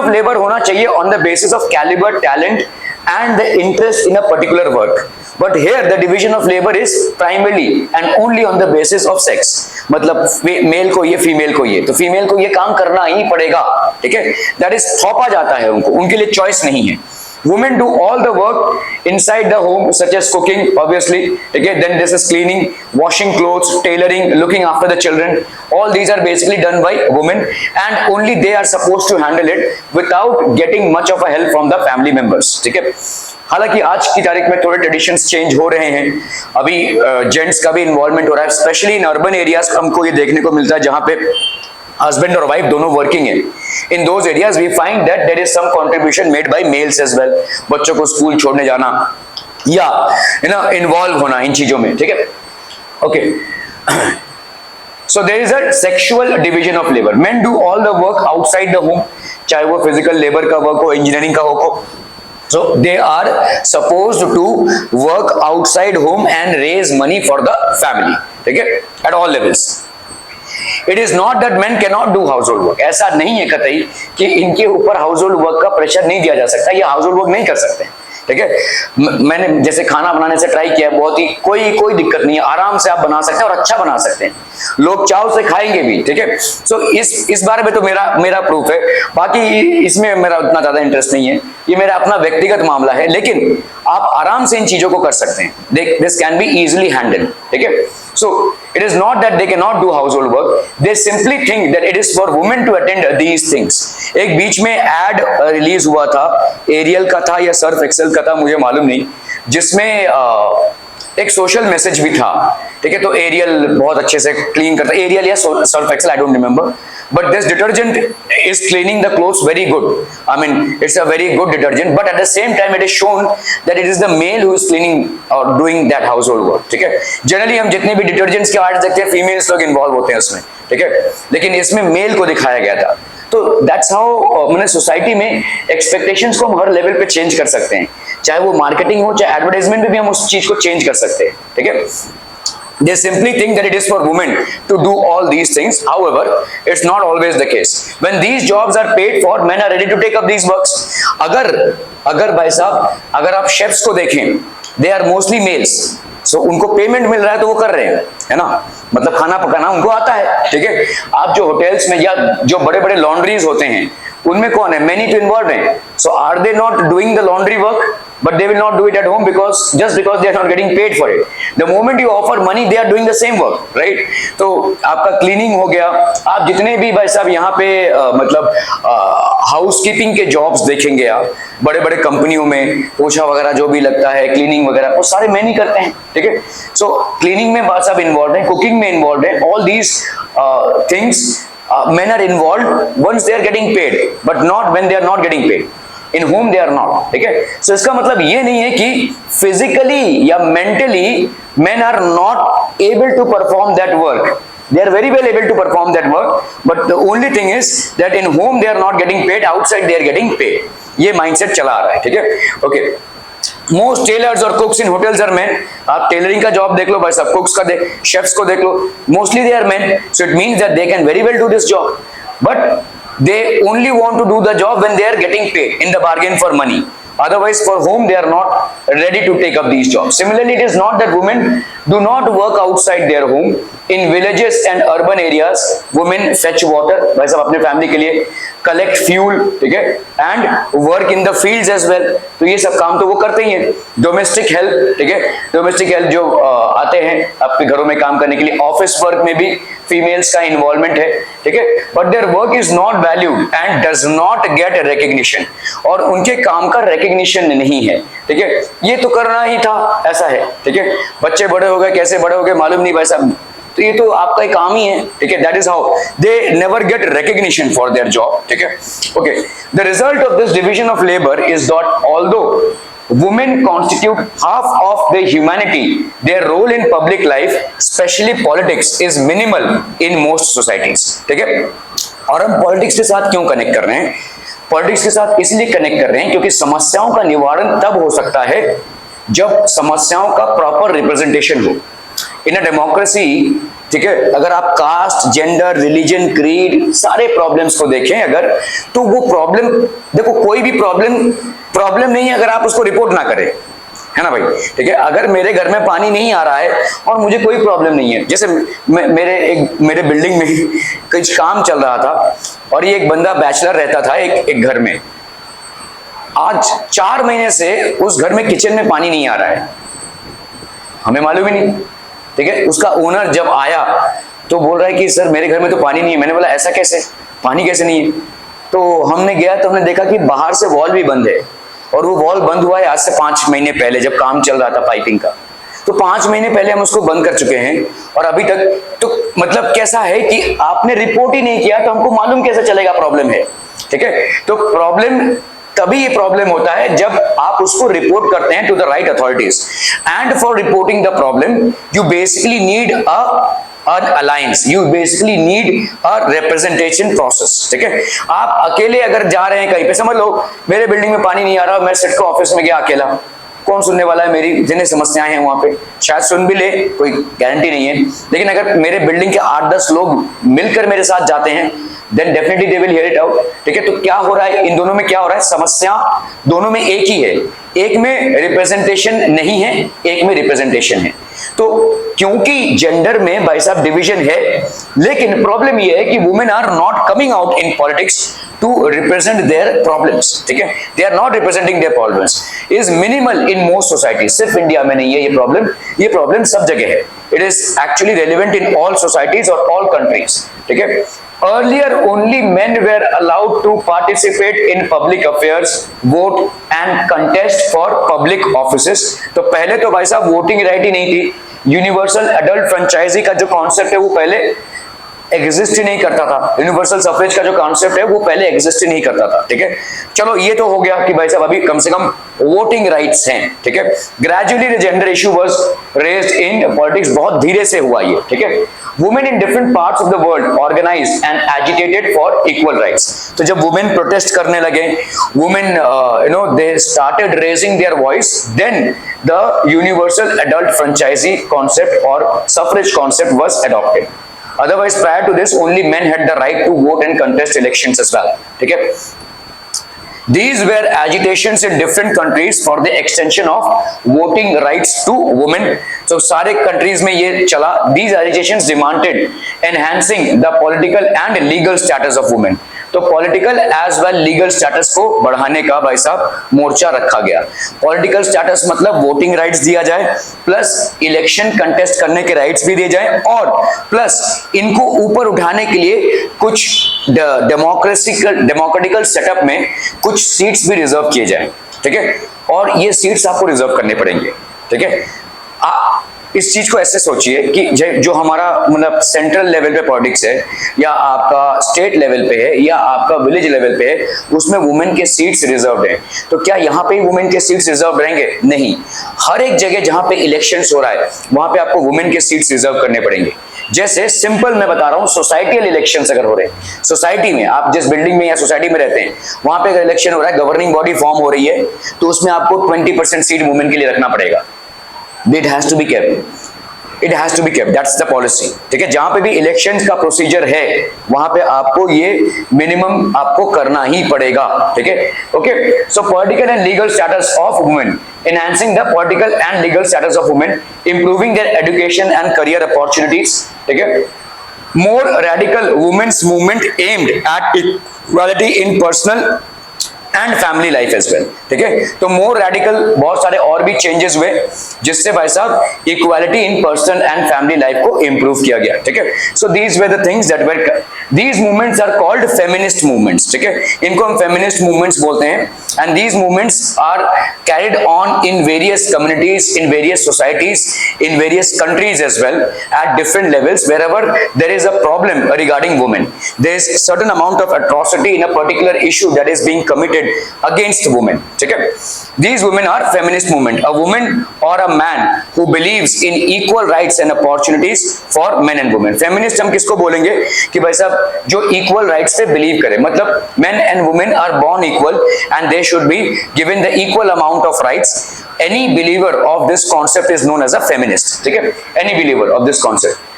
Speaker 1: लेबर होना चाहिए on the basis of calibre, talent and the interest in a particular work. But here the division of labour is primarily and only on the basis of sex, मतलब male को ये female को ये, तो female को ये काम करना ही पड़ेगा, ठीक है, दैट इज थोपा जाता है उनको, उनके लिए चॉइस नहीं है। Women do all the work inside the home, such as cooking, obviously. Okay, then this is cleaning, washing clothes, tailoring, looking after the children. All these are basically done by women, and only they are supposed to handle it without getting much of a help from the family members. ठीक है, हालांकि आज की तारीख में थोड़े traditions change हो रहे हैं, अभी जेंट्स का भी इन्वॉल्वमेंट हो रहा है, स्पेशली इन अर्बन एरियाज हमको ये देखने को मिलता है जहां पे हस्बैंड और वाइफ दोनों वर्किंग है। In those areas we find that there is some contribution made by males as well, बच्चों को स्कूल छोड़ने जाना या इन्वॉल्व होना इन चीजों में, ठीक है, okay. So there is a sexual division of labour, men do all the work outside the home, चाहे वो फिजिकल लेबर का वर्क हो, इंजीनियरिंग का हो, so they are supposed to work outside home and raise money for the family, ठीक है, at all levels. It is not that men cannot do household work, ऐसा नहीं है कतई कि इनके ऊपर हाउसहोल्ड वर्क का प्रेशर नहीं दिया जा सकता, ये हाउसहोल्ड वर्क नहीं कर सकते, ठीक है। मैंने जैसे खाना बनाने से ट्राई किया, बहुत ही कोई दिक्कत नहीं है, आराम से आप बना सकते हैं और अच्छा बना सकते हैं, लोग चाव से खाएंगे भी, ठीक है। सो इस बारे में तो मेरा प्रूफ है, बाकी इसमें मेरा उतना ज्यादा इंटरेस्ट नहीं है, ये मेरा अपना व्यक्तिगत मामला है, लेकिन आप आराम से इन चीजों को कर सकते हैं, this can be easily handle, ठीक है। So it is not that they cannot do household work, they simply think that it is for women to attend these things. एक बीच में एड रिलीज हुआ था, एरियल का था या सर्फ एक्सेल का था, मुझे मालूम नहीं, जिसमें एक सोशल मैसेज भी था, ठीक है। तो एरियल बहुत अच्छे से क्लीन करता, एरियल या Surf Excel, I don't remember, but this detergent is cleaning the clothes very good. I mean, it's a very good detergent, but at the same time it is shown that it is the male who is cleaning or doing that household work, ठीक है। Generally हम जितने भी detergents के arts देखते हैं, females लोग involve होते हैं उसमें, ठीक है, लेकिन इसमें मेल को दिखाया गया था। तो दैट्स हाउ मैंने सोसाइटी में एक्सपेक्टेशंस को हम हर लेवल पे चेंज कर सकते हैं, चाहे वो मार्केटिंग हो, चाहे एडवर्टाइजमेंट में भी हम उस चीज को चेंज कर सकते हैं, ठीक है। They simply think that it is for women to do all these things. However, it's not always the case. When these jobs are paid for, men are ready to take up these works. अगर भाई साहब, अगर आप chefs को देखें, they are mostly males. So उनको payment मिल रहा है तो वो कर रहे हैं, है ना, मतलब खाना पकाना उनको आता है, ठीक है। आप जो होटल्स में या जो बड़े बड़े लॉन्ड्रीज होते हैं, उनमें कौन है, many to involve हैं। So are they not doing the laundry work? But they will not do it at home because they are not getting paid for it. The moment you offer money, they are doing the same work, right? तो आपका cleaning हो गया, आप जितने भी भाई साहब यहाँ पे मतलब हाउसकीपिंग के जॉब्स देखेंगे, आप बड़े बड़े कंपनियों में पोछा वगैरह जो भी लगता है, क्लीनिंग वगैरह, वो सारे मैन ही करते हैं, ठीक है। सो क्लीनिंग में भाई साहब इन्वॉल्व है, कुकिंग में इन्वॉल्व है, all these things men are involved once they are getting paid, but not when they are not getting paid. In whom they are not, ठीक है। सो इसका मतलब ये नहीं है कि फिजिकली या mentally men are not able to perform that work. They are very well able to perform that work, but the only thing is that in whom they are not getting paid, outside they are getting paid. ये mindset चला आ रहा है, ठीक है, okay. Most tailors और cooks in hotels are men, आप tailoring का job देख लो भाई साहब, कुक्स का शेफ्स को देख लो, mostly they are men. So it means that they can very well do this job, but they only want to do the job when they are getting paid in the bargain for money. Otherwise, for whom they are not ready to take up these jobs. Similarly, it is not that women do not work outside their home. In villages and urban areas, women fetch water, भाई साहब अपने family के लिए, collect fuel, ठीक है, and work in the fields as well. तो ये सब काम तो वो करते ही हैं। Domestic help, ठीक है, domestic help जो आते हैं आपके घरों में काम करने के लिए, ऑफिस वर्क में भी फीमेल्स का इन्वॉल्वमेंट है, ठीक है, but their work is not valued and does not gate recognition, और उनके काम का रिकग्निशन नहीं है, ठीक है। ये तो करना ही था, ऐसा है, ठीक है। बच्चे बड़े हो गए, कैसे बड़े हो गए मालूम नहीं भाई साहब, तो ये तो आपका एक काम ही है, ठीक है। That is how they never get recognition for their job, ठीक है, okay. The result of this division of labour is that although women constitute half of the humanity, their role in public life, especially politics, is minimal in most societies, ठीक है। और हम politics के साथ क्यों connect कर रहे हैं, पॉलिटिक्स के साथ इसलिए कनेक्ट कर रहे हैं क्योंकि समस्याओं का निवारण तब हो सकता है जब समस्याओं का प्रॉपर रिप्रेजेंटेशन हो इन अ डेमोक्रेसी, ठीक है। अगर आप कास्ट, जेंडर, रिलीजन, क्रीड, सारे प्रॉब्लम्स को देखें अगर, तो वो प्रॉब्लम, देखो कोई भी प्रॉब्लम नहीं है अगर आप उसको रिपोर्ट ना करें, है ना भाई, ठीक है। अगर मेरे घर में पानी नहीं आ रहा है और मुझे कोई प्रॉब्लम नहीं है, जैसे मेरे बिल्डिंग में कुछ काम चल रहा था और ये एक बंदा बैचलर रहता था एक घर में, आज 4 महीने से उस घर में किचन में पानी नहीं आ रहा है, हमें मालूम ही नहीं, ठीक है। उसका ओनर जब आया तो बोल रहा है कि सर मेरे घर में तो पानी नहीं है। मैंने बोला ऐसा कैसे, पानी कैसे नहीं है? तो हमने गया तो हमने देखा कि बाहर से वॉल भी बंद है, और वो वॉल बंद हुआ है आज से 5 महीने पहले, जब काम चल रहा था पाइपिंग का। तो 5 महीने पहले हम उसको बंद कर चुके हैं और अभी तक, तो मतलब कैसा है कि आपने रिपोर्ट ही नहीं किया तो हमको मालूम कैसे चलेगा प्रॉब्लम है, ठीक है। तो प्रॉब्लम तभी ये प्रॉब्लम होता है जब आप उसको रिपोर्ट करते हैं to the right authorities, and for reporting the problem you basically need an alliance, you basically need a representation process, ठीक है। आप अकेले अगर जा रहे हैं कहीं पे, समझ लो मेरे बिल्डिंग में पानी नहीं आ रहा, मैं सिडको ऑफिस में गया अकेला, कौन सुनने वाला है? मेरी जितनी समस्याएं हैं वहां पे शायद सुन भी ले, कोई गारंटी नहीं है। लेकिन अगर मेरे बिल्डिंग के 8-10 लोग मिलकर मेरे साथ जाते हैं, then definitely they will hear it out, ठीक है। तो क्या हो रहा है इन दोनों में, क्या हो रहा है? समस्या दोनों में एक ही है, एक में रिप्रेजेंटेशन नहीं है, एक में रिप्रेजेंटेशन है। तो क्योंकि जेंडर में भाई साहब डिवीजन है, लेकिन प्रॉब्लम ये है कि women are not coming out in politics to represent their problems, ठीक है। They are not representing their problems, is minimal in most society. सिर्फ इंडिया में नहीं है ये प्रॉब्लम सब जगह है। It is actually relevant in all societies और ऑल कंट्रीज, ठीक है। Earlier, only men were allowed to participate in public affairs, vote and contest for public offices. तो पहले तो भाई साहब वोटिंग राइट ही नहीं थी। यूनिवर्सल एडल्ट फ्रेंचाइजी का जो कॉन्सेप्ट है वो पहले एग्जिस्ट ही नहीं करता था। यूनिवर्सल सफरेज का जो कॉन्सेप्ट है वो पहले एग्जिस्ट ही नहीं करता था, ठीक है। चलो ये तो हो गया कि भाई साहब अभी कम से कम वोटिंग राइट्स हैं, ठीक है। Gradually the gender issue was raised in politics, बहुत धीरे से हुआ ये, ठीक है। Women in different parts of the world organised and agitated for equal rights. तो जब वुमेन प्रोटेस्ट करने लगे, women they started raising their voice, then the universal adult franchise concept और suffrage concept was adopted. Otherwise, prior to this, only men had the right to vote and contest elections as well. ठीक है? These were agitations in different countries for the extension of voting rights to women. So सारे countries में ये चला. These agitations demanded enhancing the political and legal status of women. तो political as well legal status को बढ़ाने का भाई साहब मोर्चा रखा गया। पॉलिटिकल स्टेटस मतलब वोटिंग राइट्स दिया जाए, प्लस इलेक्शन कंटेस्ट करने के राइट्स भी दिए जाए, और प्लस इनको ऊपर उठाने के लिए कुछ डेमोक्रेटिकल सेटअप में कुछ सीट्स भी रिजर्व किए जाए, ठीक है। और ये सीट्स आपको रिजर्व करने पड़ेंगे, ठीक है। इस चीज को ऐसे सोचिए कि जो हमारा मतलब सेंट्रल लेवल पे पॉलिटिक्स है, या आपका स्टेट लेवल पे है, या आपका विलेज लेवल पे है, उसमें वुमेन के सीट्स रिजर्व हैं। तो क्या यहाँ पे वुमेन के सीट्स रिजर्व रहेंगे? नहीं, हर एक जगह जहाँ पे इलेक्शंस हो रहा है वहां पे आपको वुमेन के सीट्स रिजर्व करने पड़ेंगे। जैसे सिंपल मैं बता रहा हूँ, सोसाइटियल इलेक्शंस अगर हो रहे हैं, सोसाइटी में आप जिस बिल्डिंग में या सोसाइटी में रहते हैं वहां पे अगर इलेक्शन हो रहा है, गवर्निंग बॉडी फॉर्म हो रही है, तो उसमें आपको 20% सीट वुमेन के लिए रखना पड़ेगा। It has to be kept. It has to be kept. That's the policy. ठीक है, जहां पे भी इलेक्शन का प्रोसीजर है वहां पे आपको ये मिनिमम आपको करना ही पड़ेगा, ठीक है। Okay, so political and legal status of women, enhancing the political and legal status of women, improving their education and career opportunities, ठीक है। More radical women's movement aimed at equality in personal and family life as well, ठीक है। तो मोर radical बहुत सारे और भी changes हुए जिससे भाई साहब equality in personal and family life को इंप्रूव किया गया, ठीक है। So these were the things that were, these movements are called feminist movements, ठीक है। इनको हम फेमिनिस्ट मूवमेंट्स बोलते हैं, and these movements are carried on in various communities, in various societies, in various countries as well at different levels. wherever there is a problem regarding women, there is certain amount of atrocity in a particular issue that is being committed against women, ठीक है। These women are feminist movement, a woman or a man who believes in equal rights and opportunities for men and women. Feminist हम किसको बोलेंगे कि भाई साहब जो equal rights पे believe करे, मतलब men and women are born equal and they should be given the equal amount of rights. Any believer of this concept is known as a feminist, ठीक है। Any believer of this concept.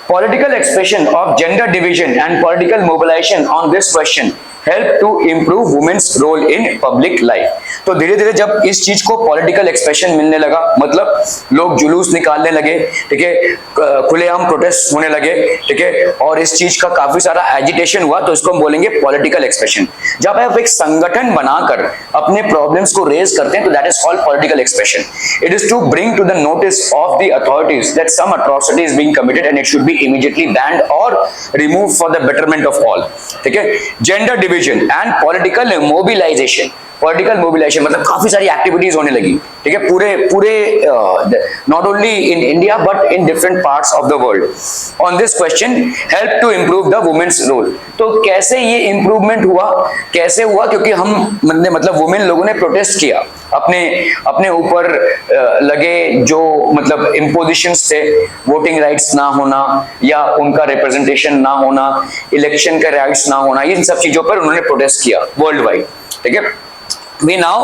Speaker 1: Political expression of gender division and political mobilization on this question help to improve women's role in public life. तो धीरे धीरे जब इस चीज को political expression मिलने लगा, मतलब लोग जुलूस निकालने लगे, ठीक है, खुलेआम प्रोटेस्ट होने लगे, ठीक है, और इस चीज का काफी सारा एजिटेशन हुआ, तो इसको हम बोलेंगे पॉलिटिकल एक्सप्रेशन। जब आप एक संगठन बनाकर अपने प्रॉब्लम्स को रेज करते हैं तो that is called political expression. It is to bring to the notice of the authorities that some atrocity is being committed and it should be immediately banned or removed for the betterment of all, ठीक है। Gender division and political mobilisation, political mobilisation मतलब काफी सारी activities होने लगी, ठीक है, पूरे not only in India but in different parts of the world. On this question help to improve the women's role. तो कैसे ये इंप्रूवमेंट हुआ, कैसे हुआ? क्योंकि हम मतलब वुमेन लोगों ने प्रोटेस्ट किया, अपने ऊपर लगे जो मतलब इम्पोजिशंस थे, वोटिंग राइट्स ना होना या उनका रिप्रेजेंटेशन ना होना, इलेक्शन के राइट्स ना होना, इन सब चीजों पर उन्होंने प्रोटेस्ट किया वर्ल्ड वाइड, ठीक है। We now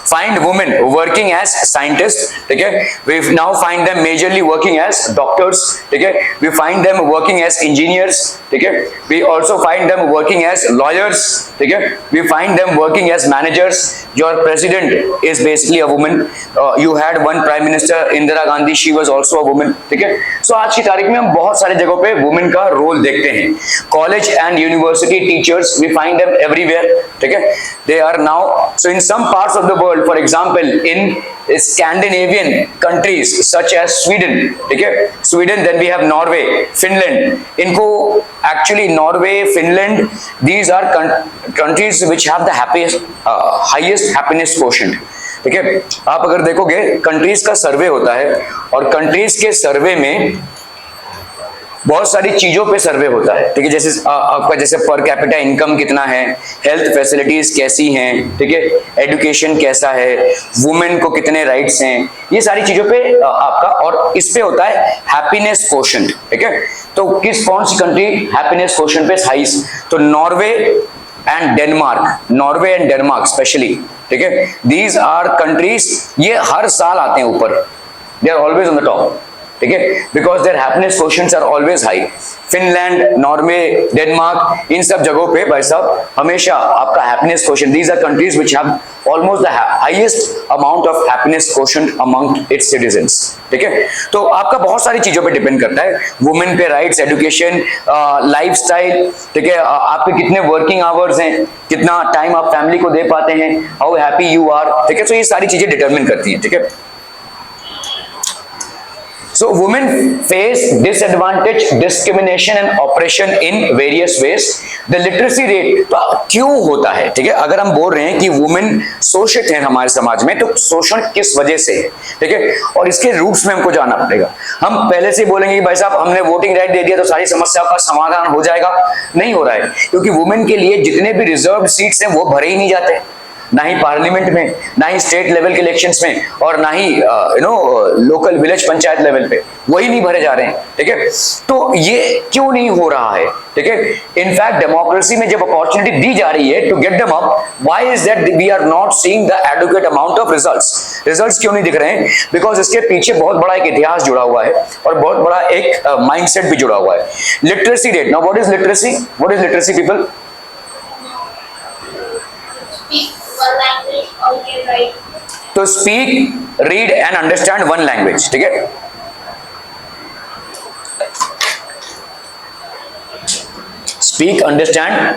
Speaker 1: find women working as scientists, ठीक है, we now find them majorly working as doctors, ठीक है, we find them working as engineers, ठीक है, we also find them working as lawyers, ठीक है, we find them working as managers. Your president is basically a woman. You had one prime minister Indira Gandhi, she was also a woman, ठीक है। So आज की तारीख में हम बहुत सारी जगहों पे women का रोल देखते हैं। College and university teachers, we find them everywhere, ठीक है, they are now, so in some parts of the world, for example in Scandinavian countries such as Sweden, ठीक है, Sweden, then we have Norway, Finland, इनको actually Norway, Finland, these are countries which have the highest happiness quotient, ठीक है। आप अगर देखोगे countries का सर्वे होता है और कंट्रीज के सर्वे में बहुत सारी चीजों पे सर्वे होता है, ठीक है, जैसे आपका जैसे पर कैपिटा इनकम कितना है, हेल्थ फैसिलिटीज कैसी हैं, ठीक है, एजुकेशन कैसा है, वुमेन को कितने राइट्स हैं, ये सारी चीजों पे आपका, और इस पे होता है हैप्पीनेस कोशेंट, ठीक है। तो कौन सी कंट्री हैप्पीनेस कोशेंट पे हाईएस्ट? तो नॉर्वे एंड डेनमार्क स्पेशली, ठीक है, दीज आर कंट्रीज, ये हर साल आते हैं ऊपर, they are always on the top, ठीक है, because their happiness quotients are always high. Finland, Norway, Denmark, इन सब जगहों पे भाई साहब हमेशा आपका happiness quotient, these are countries which have almost the highest amount of happiness quotient among its citizens, ठीक है। तो आपका बहुत सारी चीजों पे डिपेंड करता है, वुमेन पे राइट्स, एजुकेशन, लाइफस्टाइल, ठीक है, आपके कितने वर्किंग आवर्स हैं, कितना टाइम आप फैमिली को दे पाते हैं, हाउ हैप्पी यू आर, ठीक है। तो ये सारी चीजें डिटरमिन करती हैं, ठीक है। So women face disadvantage, discrimination and oppression in various ways. The literacy rate तो क्यों होता है, ठीक है, अगर हम बोल रहे हैं कि वुमेन शोषित हैं हमारे समाज में, तो शोषण किस वजह से है, ठीक है, और इसके रूट्स में हमको जानना पड़ेगा। हम पहले से बोलेंगे कि भाई साहब हमने वोटिंग राइट दे दिया तो सारी समस्याओं का समाधान हो जाएगा, नहीं हो रहा है, क्योंकि वुमेन के लिए जितने भी रिजर्व सीट्स हैं वो भरे ही नहीं जाते, ना ही पार्लियामेंट में, ना ही स्टेट लेवल के इलेक्शंस में, और ना ही लोकल विलेज पंचायत लेवल पे, वही नहीं भरे जा रहे हैं, ठीक है। तो ये क्यों नहीं हो रहा है, ठीक है। इनफैक्ट डेमोक्रेसी में जब अपॉर्चुनिटी दी जा रही है to get them up, why is that we are not seeing the adequate amount of results क्यों नहीं दिख रहे हैं? बिकॉज इसके पीछे बहुत बड़ा एक इतिहास जुड़ा हुआ है और बहुत बड़ा एक माइंडसेट भी जुड़ा हुआ है। Literacy rate, now what is literacy people? To speak, read and understand one language, ठीक है। स्पीक, अंडरस्टैंड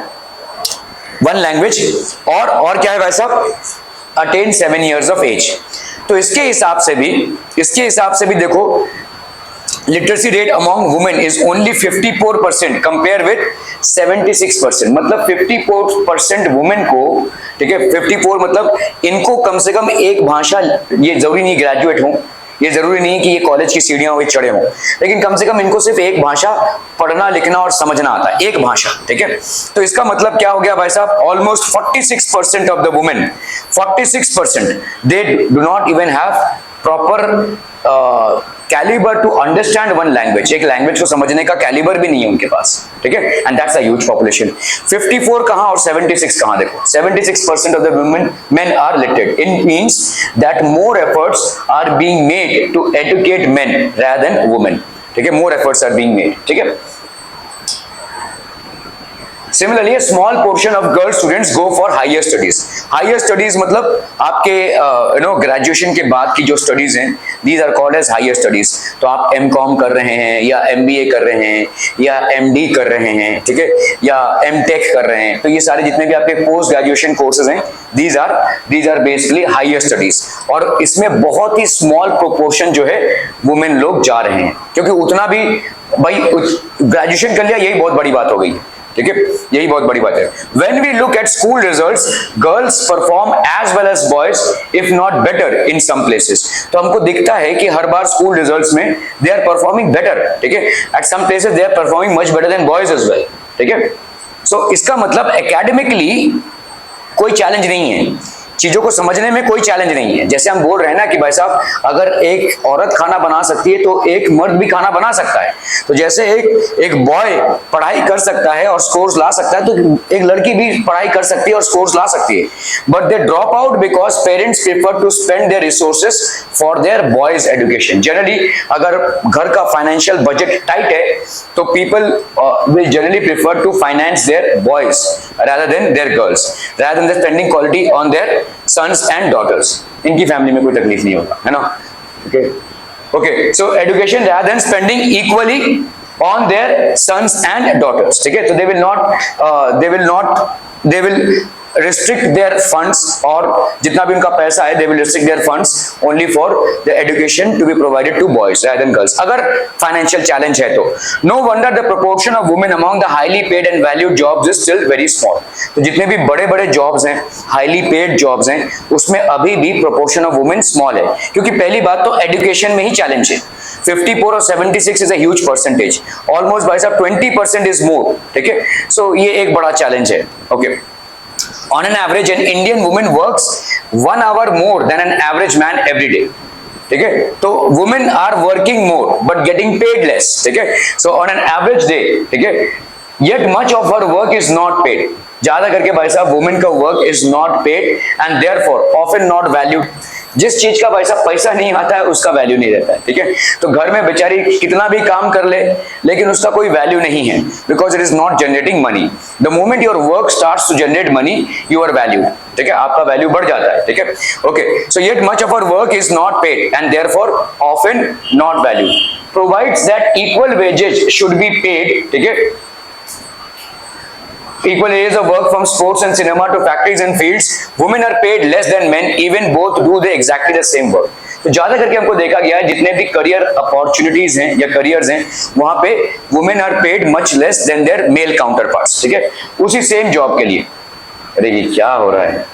Speaker 1: वन लैंग्वेज, और क्या है भाई साहब? Attain 7 years of age. तो इसके हिसाब से भी देखो, literacy rate among women is only 54% compare with 76%, मतलब 54% वुमेन को, ठीक है, 54 मतलब इनको कम से कम एक भाषा, ये जरूरी नहीं ग्रेजुएट हो, ये जरूरी नहीं कि ये कॉलेज की सीढ़ियां हुए चढ़े हों, लेकिन कम से कम इनको सिर्फ एक भाषा पढ़ना लिखना और समझना आता है, एक भाषा, ठीक है। तो इसका मतलब क्या हो गया भाई साहब? Almost 46% of the women, 46% they do not even have proper calibre to understand one language, एक लैंग्वेज को समझने का कैलिबर भी नहीं है उनके पास, ठीक है। And that's a huge population. 54 कहां और 76 कहां? देखो 76% of the women men are literate, it means that more efforts are being made to educate men rather than women, ठीक है, more efforts are being made, ठीक है। Similarly, a small portion of girl students go for higher studies. Higher studies मतलब आपके graduation के बाद की जो स्टडीज हैं, these are called as higher studies. तो आप M.Com कर रहे हैं या MBA कर रहे हैं या MD कर रहे हैं, ठीक है, या M.Tech कर रहे हैं, तो ये सारे जितने भी आपके पोस्ट ग्रेजुएशन कोर्सेज हैं, these are basically higher studies. और इसमें बहुत ही स्मॉल प्रोपोर्शन जो है वुमेन लोग जा रहे हैं, क्योंकि उतना भी भाई ग्रेजुएशन कर लिया यही बहुत बड़ी बात हो गई, ठीक है, यही बहुत बड़ी बात है. When we look at school results, girls perform as well as boys, if not better in some places. तो हमको दिखता है कि हर बार स्कूल रिजल्ट्स में they are performing better, ठीक है, at some places they are performing much better than boys as well, ठीक है. So इसका मतलब academically कोई चैलेंज नहीं है, चीजों को समझने में कोई चैलेंज नहीं है. जैसे हम बोल रहे हैं ना कि भाई साहब अगर एक औरत खाना बना सकती है तो एक मर्द भी खाना बना सकता है. तो जैसे एक बॉय पढ़ाई कर सकता है और स्कोर्स ला सकता है, तो एक लड़की भी पढ़ाई कर सकती है और स्कोर्स ला सकती है. But they drop out because parents prefer to spend their resources for their boys education. Generally अगर घर का फाइनेंशियल बजट टाइट है तो people will generally prefer to finance their boys rather than their girls, rather than spending quality on their sons and daughters. इनकी family में कोई तकलीफ नहीं होगा, है ना. Okay, so education rather than spending equally on their sons and daughters, ठीक है. तो they will restrict their funds, और जितना भी उनका पैसा है they will restrict their funds only for the education to be provided to boys rather than girls. अगर financial challenge है तो no wonder the proportion of women among the highly paid and valued jobs is still very small. तो जितने भी बड़े बड़े jobs हैं, highly paid jobs हैं, उसमें अभी भी proportion of women small है, क्योंकि पहली बात तो education में ही challenge है. 54 और 76 is a huge percentage, almost भाई साहब 20% is more, ठीक है. So ये एक बड़ा challenge है. Okay. On an average, an Indian woman works 1 hour more than an average man every day. ठीक है, तो women are working more but getting paid less. ठीक है, so on an average day, ठीक है, yet much of her work is not paid. ज्यादा करके भाई साहब वुमेन का work is not paid and therefore often not valued. जिस चीज का भाई साहब पैसा नहीं आता है उसका वैल्यू नहीं रहता है, ठीक है. तो घर में बेचारी कितना भी काम कर ले लेकिन उसका कोई वैल्यू नहीं है, because it is not generating money. The moment your work starts to generate money you are value, ठीक है, आपका वैल्यू बढ़ जाता है, ठीक है. Okay, so yet much of our work is not paid and therefore often not value. Provides that equal wages should be paid, ठीक है. Equal areas of work from sports and cinema to factories and fields, women are paid less than men, even both do they exactly the same work. तो ज्यादा करके हमको देखा गया है जितने भी करियर अपॉर्चुनिटीज हैं या करियर्स हैं वहां पे women are paid much less than their male counterparts, ठीक है, उसी सेम जॉब के लिए. अरे ये क्या हो रहा है.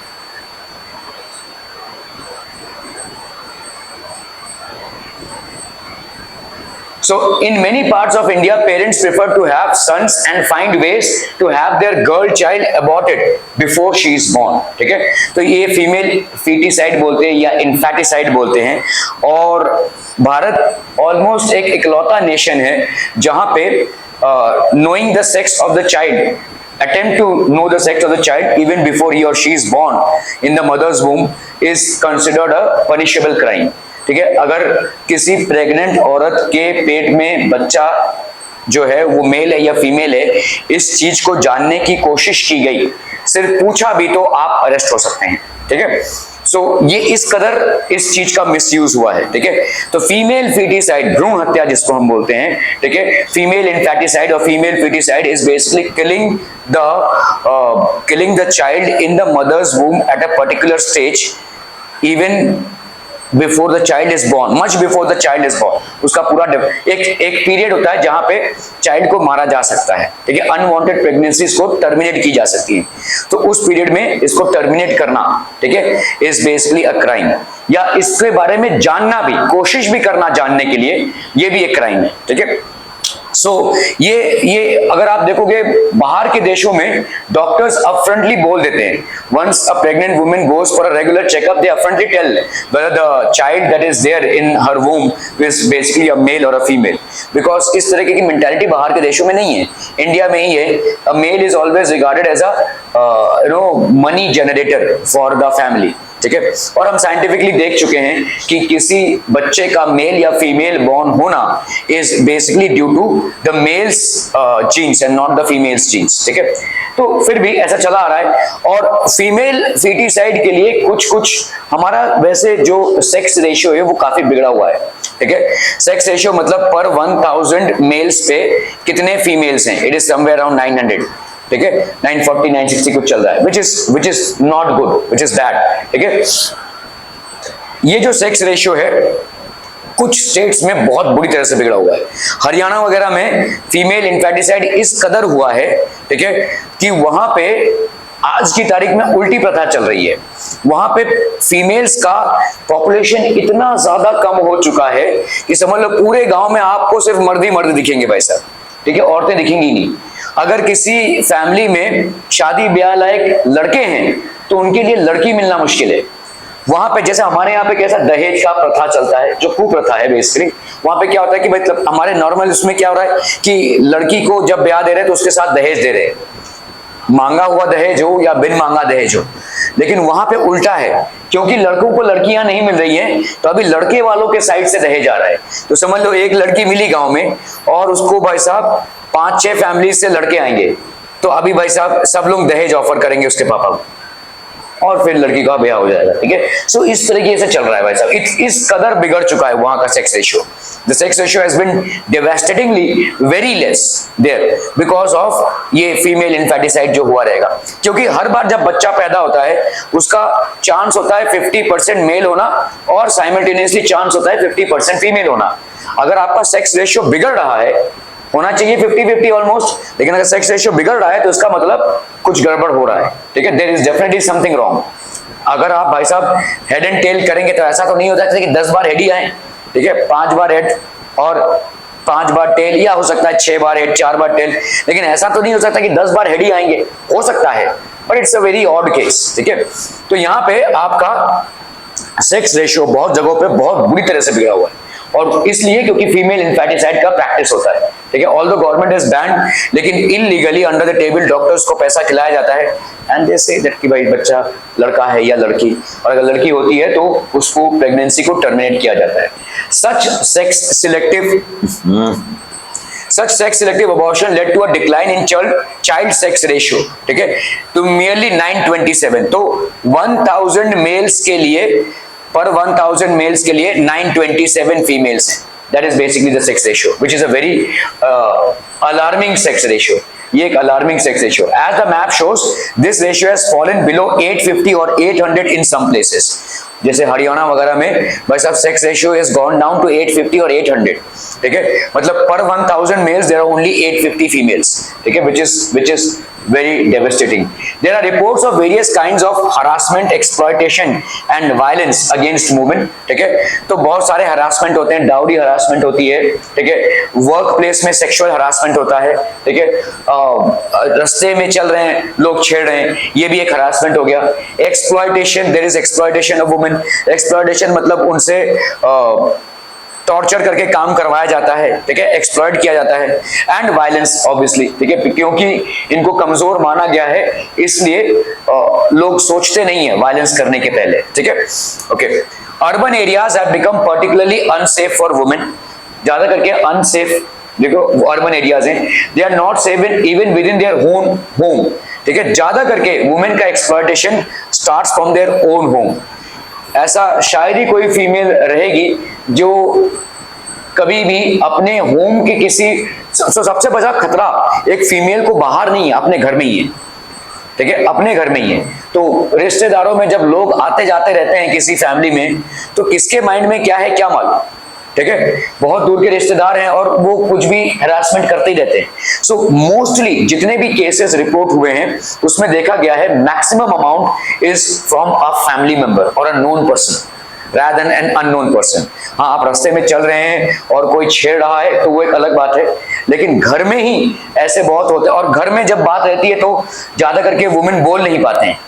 Speaker 1: So in many parts of India, parents prefer to have sons and find ways to have their girl child aborted before she is born, ठीक है. तो ये फीमेल फीटिसाइड बोलते हैं या इन्फेटिसाइड बोलते हैं. और भारत ऑलमोस्ट एक इकलौता नेशन है जहां पे knowing the sex of the child, attempt to know the sex of the child even before he or she is born in the mother's womb is considered a punishable crime, ठीक है. अगर किसी pregnant औरत के पेट में बच्चा जो है वो मेल है या फीमेल है, इस चीज को जानने की कोशिश की गई, सिर्फ पूछा भी तो आप अरेस्ट हो सकते हैं, ठीक है. सो ये इस कदर इस चीज का मिसयूज हुआ है, ठीक है. तो फीमेल फीटिसाइड, भ्रूण हत्या जिसको हम बोलते हैं, ठीक है, फीमेल इन्फेटिसाइड और female foeticide is basically killing the child in the mother's womb at a particular stage, even before the child is born, much before the child is born. उसका पूरा एक पीरियड होता है जहां पे चाइल्ड को मारा जा सकता है, ठीक है. अनवांटेड प्रेगनेंसीज को टर्मिनेट की जा सकती है, तो उस पीरियड में इसको टर्मिनेट करना, ठीक है, इज बेसिकली अ क्राइम. या इसके बारे में जानना भी, कोशिश भी करना जानने के लिए, ये भी एक क्राइम है, ठीक है. सो ये अगर आप देखोगे बाहर के देशों में डॉक्टर्स अपफ्रंटली बोल देते हैं, once a pregnant woman goes for a regular checkup they upfrontly tell whether the child that is there in her womb is basically a male और अ फीमेल, बिकॉज इस तरह की मेंटालिटी बाहर के देशों में नहीं है. इंडिया में ही है. A male is always regarded as a money generator for the family, ठीक है। और हम साइंटिफिकली देख चुके हैं कि किसी बच्चे का मेल या फीमेल बॉर्न होना is basically due to the males genes and not the females genes, ठीक है। तो फिर भी ऐसा चला आ रहा है। और फीमेल फीटिसाइड के लिए कुछ कुछ हमारा वैसे जो सेक्स रेशियो है वो काफी बिगड़ा हुआ है, ठीक है। सेक्स रेशियो मतलब पर 1000 मेल्स पे कितने फीमेल्स हैं, इट इज समवेयर अराउंड 900, ठीक है, 940 960 कुछ चल रहा है, which is not good, which is bad, ठीक है। ये जो सेक्स रेशियो है कुछ स्टेट्स में बहुत बुरी तरह से बिगड़ा हुआ है। हरियाणा वगैरह में फीमेल इन्फेटिसाइड इस कदर हुआ है, ठीक है, कि वहां पे आज की तारीख में उल्टी प्रथा चल रही है। वहां पे फीमेल्स का पॉपुलेशन इतना ज्यादा कम हो चुका है कि समझ लो पूरे गांव में आपको सिर्फ मर्द ही मर्द दिखेंगे भाई साहब, ठीक है, औरतें दिखेंगी नहीं। अगर किसी फैमिली में शादी ब्याह लायक लड़के हैं तो उनके लिए लड़की मिलना मुश्किल है। वहां पे जैसे हमारे यहाँ पे कैसा दहेज का प्रथा चलता है, जो कुप्रथा है बेसिकली, वहां पे क्या होता है कि मतलब हमारे नॉर्मल उसमें क्या हो रहा है कि लड़की को जब ब्याह दे रहे हैं तो उसके साथ दहेज दे रहे हैं, मांगा हुआ दहेज हो या बिन मांगा दहेज हो। लेकिन वहां पे उल्टा है, क्योंकि लड़कों को लड़कियां नहीं मिल रही हैं तो अभी लड़के वालों के साइड से दहेज आ रहा है। तो समझ लो एक लड़की मिली गांव में और उसको भाई साहब 5-6 फैमिली से लड़के आएंगे, तो अभी भाई साहब सब लोग दहेज ऑफर करेंगे उसके पापा को और फिर लड़की का ब्याह हो जाएगा, ठीक है। सो इस तरीके से चल रहा है भाई साहब, इस कदर बिगड़ चुका है वहां का sex ratio. The sex ratio has been devastatingly very less there because of ये फीमेल इन्फेटिसाइड जो हुआ रहेगा। क्योंकि हर बार जब बच्चा पैदा होता है उसका चांस होता है 50% मेल होना और साइमल्टेनियसली चांस होता है 50% फीमेल होना। अगर आपका सेक्स रेशियो बिगड़ रहा है, होना चाहिए 50-50 ऑलमोस्ट, लेकिन अगर सेक्स रेशियो बिगड़ रहा है तो इसका मतलब कुछ गड़बड़ हो रहा है, ठीक है, there is definitely something wrong. अगर आप भाई साहब हेड एंड टेल करेंगे तो ऐसा तो नहीं होता कि 10 बार हेड ही आए, ठीक है, 5 बार हेड और 5 बार टेल, या हो सकता है 6 बार हेड 4 बार टेल, लेकिन ऐसा तो नहीं हो सकता कि 10 बार हेड ही आएंगे, हो सकता है but it's a very odd case, ठीक है। तो यहाँ पे आपका सेक्स रेशियो बहुत जगहों पे बहुत बुरी तरह से बिगड़ा हुआ है और इसलिए क्योंकि फीमेल इन्फेटिसाइड का प्रैक्टिस होता है, ठीक है। All the government is banned, लेकिन illegally under the table doctors को पैसा खिलाया जाता है एंड दे से दैट कि भाई बच्चा लड़का है या लड़की, और अगर लड़की होती है तो उसको प्रेगनेंसी को टर्मिनेट किया जाता है। सच sex selective abortion led to a decline in child sex ratio, ठीक है, तो merely 927। तो 1000 मेल्स के लिए पर 1000 मेल्स के लिए 927 फीमेल्स हैं। That is basically the sex ratio, which is a very alarming sex ratio. ये एक alarming sex ratio. As the map shows, this ratio has fallen below 850 और 800 in some places. जैसे हरियाणा वगैरह में भाई साहब sex ratio has gone down to 850 और 800, ठीक है, मतलब पर 1000 males there are only 850 females, ठीक है, which is very devastating. There are reports of various kinds of harassment, exploitation and violence against women, ठीक है। तो बहुत सारे harassment होते हैं, डाउरी harassment होती है, ठीक है, वर्क प्लेस में सेक्सुअल harassment होता है, ठीक है, रास्ते में चल रहे हैं लोग छेड़ रहे हैं, ये भी एक harassment हो गया। Exploitation, there is exploitation of women. Exploitation मतलब उनसे टॉर्चर करके काम करवाया जाता है, ठीक है, एक्सप्लॉइट किया जाता है। एंड वायलेंस ऑब्वियसली, ठीक है, क्योंकि इनको कमजोर माना गया है इसलिए लोग सोचते नहीं है वायलेंस करने के पहले, ठीक है। Okay, urban areas have become particularly unsafe for women. ज्यादा करके अनसेफ, देखो अर्बन एरियाज हैं, they are not safe even within their home, ठीक है, ज्यादा करके वुमेन का exploitation starts from their own home. ऐसा शायद ही कोई फीमेल रहेगी जो कभी भी अपने होम के किसी, सबसे बड़ा खतरा एक फीमेल को बाहर नहीं है, अपने घर में ही है, ठीक है, अपने घर में ही है। तो रिश्तेदारों में जब लोग आते जाते रहते हैं किसी फैमिली में तो किसके माइंड में क्या है क्या मालूम, ठीक है, बहुत दूर के रिश्तेदार हैं और वो कुछ भी हैरासमेंट करते ही रहते हैं। सो मोस्टली जितने भी केसेस रिपोर्ट हुए हैं उसमें देखा गया है maximum amount is from a family member और a known person rather than an unknown person। हाँ, आप रास्ते में चल रहे हैं और कोई छेड़ रहा है तो वो एक अलग बात है, लेकिन घर में ही ऐसे बहुत होते हैं और घर में जब बात रहती है तो ज्यादा करके वुमेन बोल नहीं पाते हैं,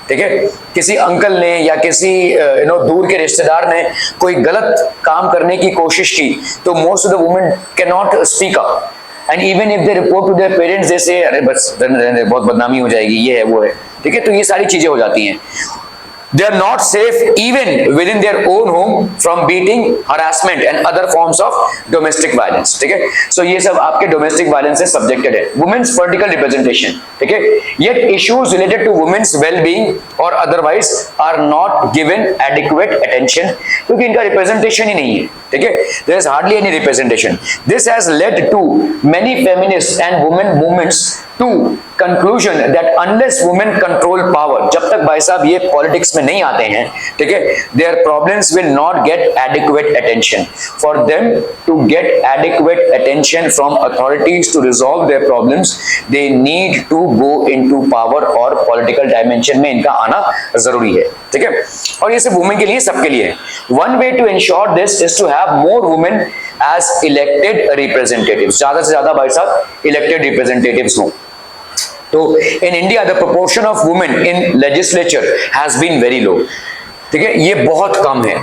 Speaker 1: ठीक है। किसी अंकल ने या किसी दूर के रिश्तेदार ने कोई गलत काम करने की कोशिश की तो most of the women can not speak up and even if they report to their parents they say अरे बस बहुत बदनामी हो जाएगी, ये है वो है, ठीक है। तो ये सारी चीजें हो जाती हैं। they are not safe even within their own home from beating, harassment and other forms of domestic violence. ठीक है, so ये सब आपके domestic violence से subjected है. Women's political representation, ठीक है, yet issues related to women's well-being or otherwise are not given adequate attention क्योंकि इनका representation ही नहीं है. ठीक है, there is hardly any representation. This has led to many feminist and women movements to conclusion that unless women control power, जब तक भाई साहब ये पॉलिटिक्स में नहीं आते हैं, ठीक है, their problems will not get adequate attention. For them to get adequate attention from authorities to resolve their problems, they need to go into power और political dimension में इनका आना जरूरी है. ठीक है, और ये सिर्फ वुमेन के लिए, सबके लिए. One way to ensure this is to have more women as elected representatives. ज्यादा से ज्यादा भाई साहब elected representatives हों. तो in India the proportion of women in legislature has been very low. ठीक है, ये बहुत कम है.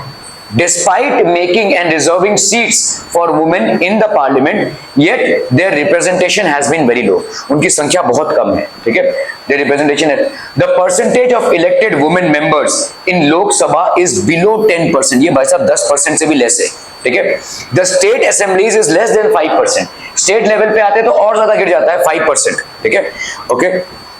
Speaker 1: Despite making and reserving seats for women in the parliament, yet their representation has been very low. उनकी संख्या बहुत कम है. ठीक है, their representation है. The percentage of elected women members in Lok Sabha is below 10%. ये भाई साहब 10% से भी less है. ठीक है, the state assemblies is less than 5%. State level पे आते तो और ज्यादा गिर जाता है 5%. ठीक है, okay.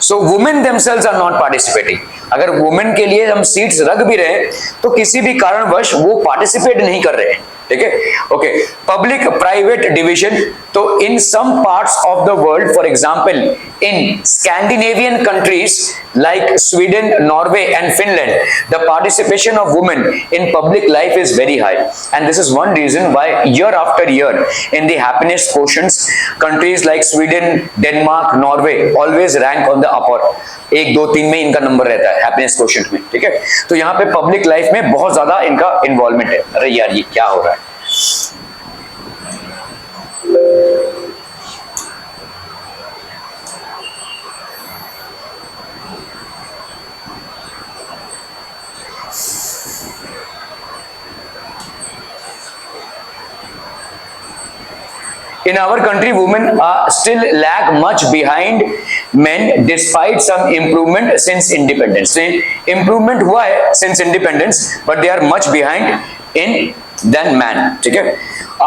Speaker 1: So women themselves are not participating. अगर वुमेन के लिए हम सीट्स रख भी रहे तो किसी भी कारणवश वो पार्टिसिपेट नहीं कर रहे हैं. ठीक है, ओके. पब्लिक प्राइवेट डिवीजन, तो in some parts of the world, for example in Scandinavian countries like Sweden, Norway and Finland, the participation of women in public life is very high, and this is one reason why year after year in the happiness quotients countries like Sweden, Denmark, Norway always rank on the upper. 1, 2, 3 में इनका number रहता है happiness quotient में. ठीक है, तो यहाँ पे पब्लिक लाइफ में बहुत ज्यादा इनका इन्वॉल्वमेंट है. अरे यार ये क्या हो रहा है? In our country, women still lag much behind men despite some improvement since independence. Improvement हुआ है since independence, but they are much behind in than man. ठीक है,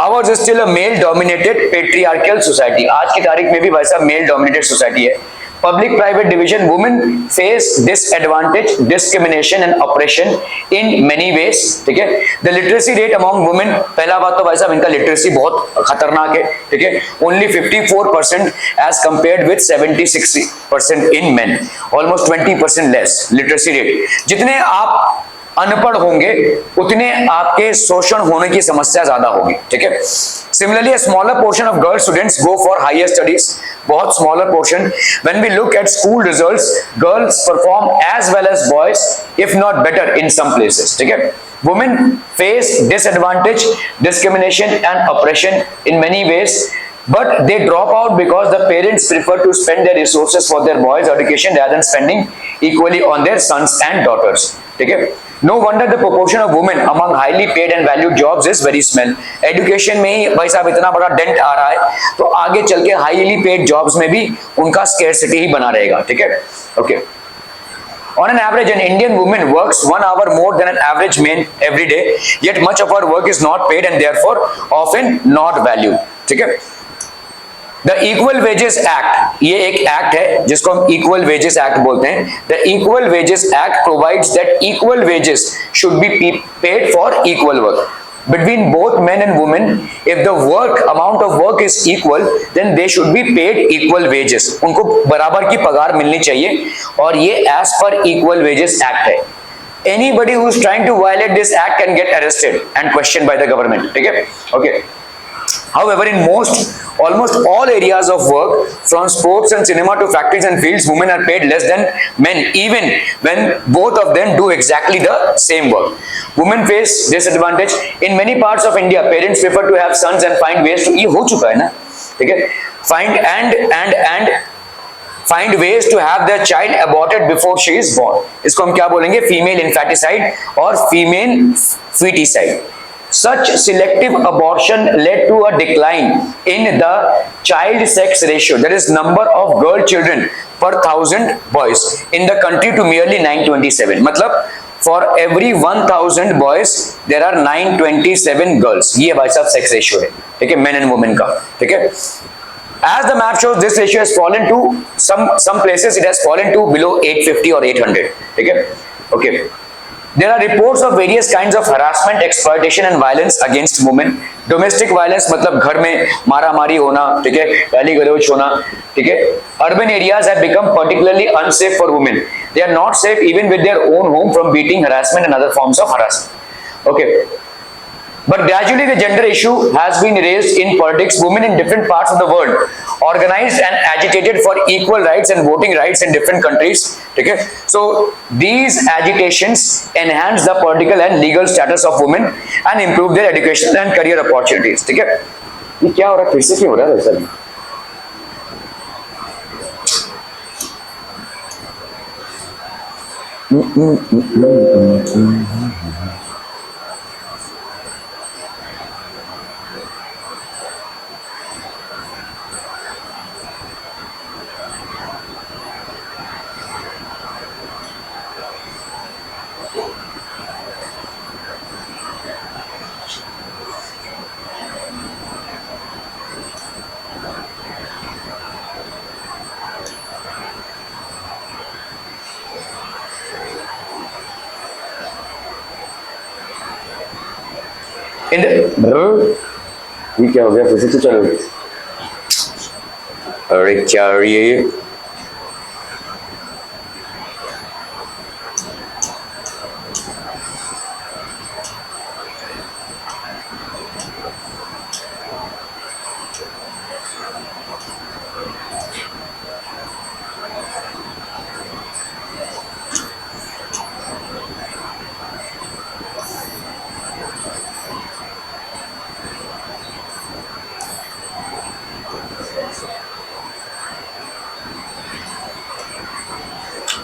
Speaker 1: ours is still a male dominated patriarchal society. आज की तारीख में भी भाई साहब male dominated society है. Public private division, women face disadvantage, discrimination and oppression in many ways. ठीक है, the literacy rate among women, पहला बात तो भाई साहब इनका लिटरेसी बहुत खतरनाक है. ठीक है, only 54% as compared with 70-60% in men, almost 20% less literacy rate. जितने आप अनपढ़ होंगे उतने आपके शोषण होने की समस्या ज्यादा होगी. ठीक है, similarly smaller portion of girl students go for higher studies, बहुत smaller portion. When we look at school results, girls perform as well as boys if not better in some places. ठीक है, women face disadvantage, discrimination and oppression in many ways, but they drop out because the parents prefer to spend their resources for their boys' education rather than spending equally on their sons and daughters. ठीक है, no wonder the proportion of women among highly paid and valued jobs is very small. Education में ही भाई साहब इतना बड़ा dent आ रहा है तो आगे चल के highly paid jobs में भी उनका scarcity ही बना रहेगा. ठीक है, okay. On an average, an Indian woman works 1 hour more than an average man every day, yet much of her work is not paid and therefore often not valued. ठीक है, the equal wages act, ये एक act है जिसको हम equal wages act बोलते हैं. The equal wages act provides that equal wages should be paid for equal work between both men and women. If the work amount of work is equal, then they should be paid equal wages. उनको बराबर की पगार मिलनी चाहिए और ये as per equal wages act है. Anybody who is trying to violate this act can get arrested and questioned by the government. ठीक है, okay. However, in almost all areas of work, from sports and cinema to factories and fields, women are paid less than men, even when both of them do exactly the same work. Women face disadvantage. In many parts of India, parents prefer to have sons and find ways to, ये हो चुका है ना, ठीक है, find ways to have their child aborted before she is born. इसको हम क्या बोलेंगे? फीमेल infanticide और female feticide. Such selective abortion led to a decline in the child sex ratio, that is number of girl children per 1000 boys in the country, to merely 927. मतलब for every 1000 boys there are 927 girls. ये भाई साहब sex ratio है, ठीक है, main and women का, ठीक है। As the map shows, this ratio has fallen to some places it has fallen to below 850 or 800, ठीक है, okay. There are reports of various kinds of harassment, exploitation and violence against women. Domestic violence मतलब घर में मारा मारी होना, ठीक है, गाली गलौज होना, ठीक है। Urban areas have become particularly unsafe for women. They are not safe even with their own home from beating, harassment and other forms of harassment, okay. But gradually the gender issue has been raised in politics. Women in different parts of the world organized and agitated for equal rights and voting rights in different countries, okay. So these agitations enhance the political and legal status of women and improve their education and career opportunities, ठीक है। ये क्या हो रहा है, फिर से क्यों हो रहा है सर? ये क्या हो गया, फिर से चलो। अरे क्या ये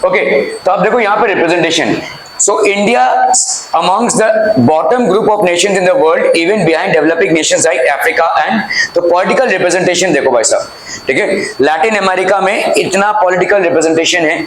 Speaker 1: ओके, तो आप देखो यहाँ पे representation. So India amongst the bottom group of nations in the world even behind developing Nations like Africa and तो पॉलिटिकल रिप्रेजेंटेशन देखो भाई साहब, ठीक है। लैटिन अमेरिका में इतना पॉलिटिकल रिप्रेजेंटेशन है,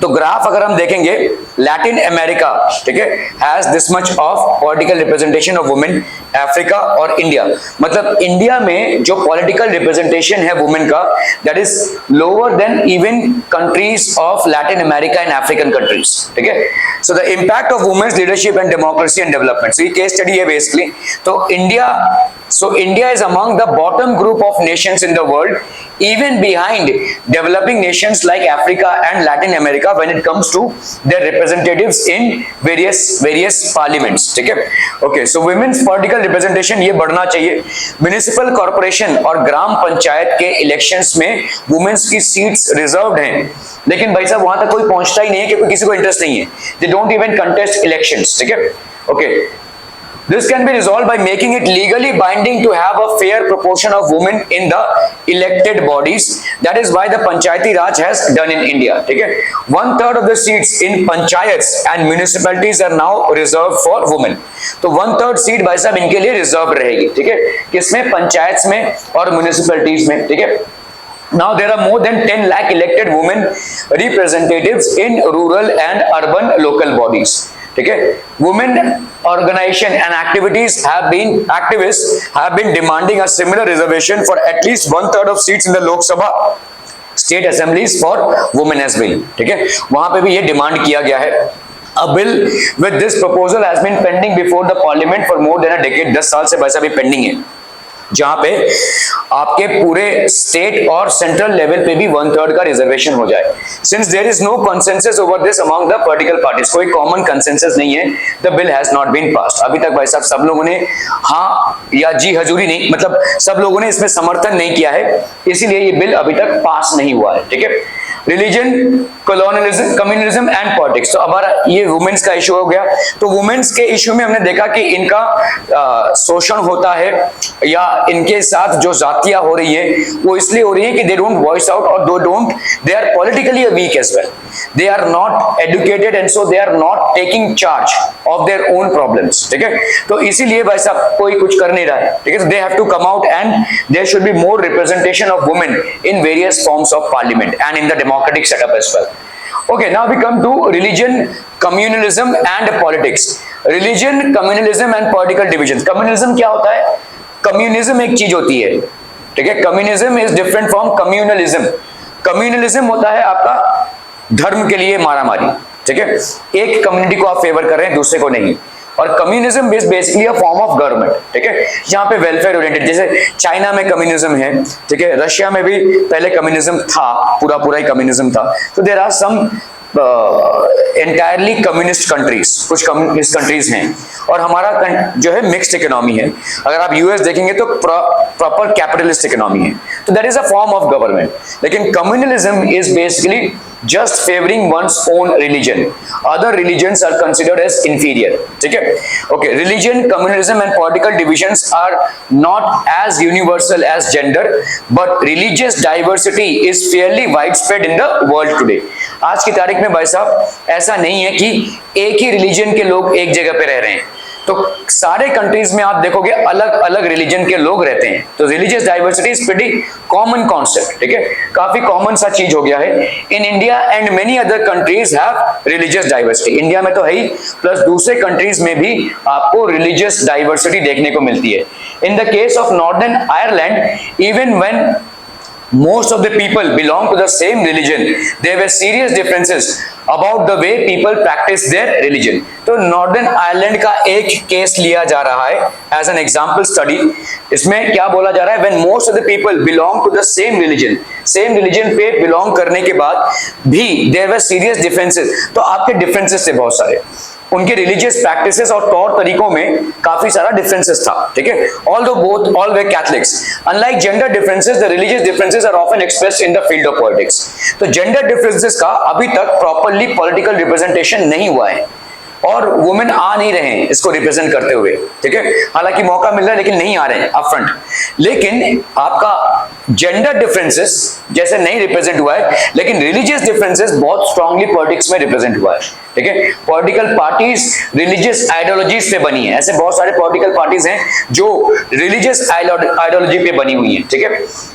Speaker 1: तो ग्राफ अगर हम देखेंगे लैटिन अमेरिका, ठीक है, has this much of political representation of women, Africa और इंडिया। मतलब इंडिया में जो पॉलिटिकल रिप्रेजेंटेशन है वुमेन का that is lower than even countries of Latin America and African countries, ठीक है। So the impact of women's leadership and democracy and development, so ये case study है बेसिकली। तो India is among the bottom group of nations in the world even behind developing nations like Africa and Latin America when it comes to their representatives in various parliaments, ठीक है। Okay, so women's political representation ये बढ़ना चाहिए। Municipal corporation और ग्राम पंचायत के elections में women's की seats reserved हैं, लेकिन भाई साहब वहां तक कोई पहुंचता ही नहीं है क्योंकि किसी को इंटरेस्ट नहीं है। They don't even contest elections, ठीक है। Okay, this can be resolved by making it legally binding to have a fair proportion of women in the elected bodies. That is why the Panchayati Raj has done in India, ठीक है। 1/3 of the seats in panchayats and municipalities are now reserved for women. तो 1/3 seat भाई साहब इनके लिए reserve रहेगी, ठीक है, किसमें, पंचायत में और म्युनिसिपलिटीज में, ठीक है। Now there are more than 10 lakh elected women representatives in rural and urban local bodies, ठीक है। Women organization and activists have been demanding a similar reservation for at least 1/3 of seats in the Lok Sabha state assemblies for women as well, ठीक है। वहां पे भी ये demand किया गया है। A bill with this proposal has been pending before the parliament for more than a decade, 10 साल से वैसा भी पेंडिंग है, जहां पे आपके पूरे स्टेट और सेंट्रल लेवल पे भी 1/3 का रिजर्वेशन हो जाए। Since there is no consensus over this among the political parties, कोई कॉमन कंसेंसस नहीं है, the bill has not been passed. अभी तक भाई साहब सब लोगों ने हाँ या जी हजूरी नहीं, मतलब सब लोगों ने इसमें समर्थन नहीं किया है, इसीलिए ये बिल अभी तक पास नहीं हुआ है, ठीक है। Religion, colonialism, communalism and politics, तो हमारा ये वुमेन्स का इशू हो गया। तो वुमेन्स के इशू में हमने देखा कि इनका शोषण होता है या इनके साथ जो जातियां हो रही है वो इसलिए हो रही है कि दे डोंट वॉइस आउट और they are politically weak as well, they are not educated and so they are not taking charge of their own problems, ठीक है। तो इसीलिए भाई साहब कोई कुछ कर नहीं रहा है, ठीक है। They have to come out and there should be more representation of women in various forms of parliament and in the democratic setup as well. Okay, now we come to religion, communalism and politics, religion, communalism and political division. Communalism क्या होता है? Communism एक चीज होती है, ठीक है, communism is different from communalism. Communalism होता है आपका धर्म के लिए मारामारी, ठीक है, एक कम्युनिटी को आप फेवर कर रहे हैं, दूसरे को नहीं। और communism is basically a form of government, ठीक है, यहाँ पे वेलफेयर ओरिएंटेड, जैसे चाइना में कम्युनिज्म है, ठीक है, रशिया में भी पहले कम्युनिज्म था, पूरा ही कम्युनिज्म था। तो there are some entirely communist countries, कुछ कम्युनिस्ट कंट्रीज हैं, और हमारा जो है मिक्स्ड इकोनॉमी है। अगर आप यूएस देखेंगे तो प्रॉपर कैपिटलिस्ट इकोनॉमी है, तो that is a form of government. लेकिन communalism is basically just favoring one's own religion, other religions are considered as inferior, ठीक है। Okay, religion, communalism and political divisions are not as universal as gender, but religious diversity is fairly widespread in the world today। आज की तारीख में भाई साहब ऐसा नहीं है कि एक ही रिलीजन के लोग एक जगह पे रह रहे हैं, तो सारे कंट्रीज में आप देखोगे अलग अलग रिलीजन के लोग रहते हैं। तो religious diversity is pretty common concept, ठीक है, काफी कॉमन सा चीज हो गया है। In India and many other countries have religious diversity, India में तो है ही, प्लस दूसरे कंट्रीज में भी आपको रिलीजियस डाइवर्सिटी देखने को मिलती है। In the case of northern Ireland, even when most of the people belong to the same religion, there were serious differences about the way people practice their religion। तो northern Ireland का एक case लिया जा रहा है as an example study. इसमें क्या बोला जा रहा है? when most of the people belong to the same religion, same religion पे बिलोंग करने के बाद भी there were serious differences, तो आपके डिफरेंसेस थे बहुत सारे, उनके रिलीजियस प्रैक्टिसेस और तौर तरीकों में काफी सारा डिफरेंसेस था, ठीक है। Although both all way Catholics, unlike gender differences, the religious differences are often expressed in the field of politics. तो जेंडर डिफरेंसेस का अभी तक प्रॉपर्ली पॉलिटिकल रिप्रेजेंटेशन नहीं हुआ है, और वुमेन आ नहीं रहे हैं इसको रिप्रेजेंट करते हुए, ठीक है, हालांकि मौका मिल रहा है लेकिन नहीं आ रहे हैं अपफ्रंट। लेकिन आपका जेंडर डिफरेंसेस जैसे नहीं रिप्रेजेंट हुआ है, लेकिन रिलीजियस डिफरेंसेस बहुत स्ट्रांगली पॉलिटिक्स में रिप्रेजेंट हुआ है, ठीक है। पॉलिटिकल पार्टीज रिलीजियस आइडियोलॉजीज पे बनी है, ऐसे बहुत सारे पॉलिटिकल पार्टीज हैं जो रिलीजियस आइडियोलॉजी पे बनी हुई है, ठीक है।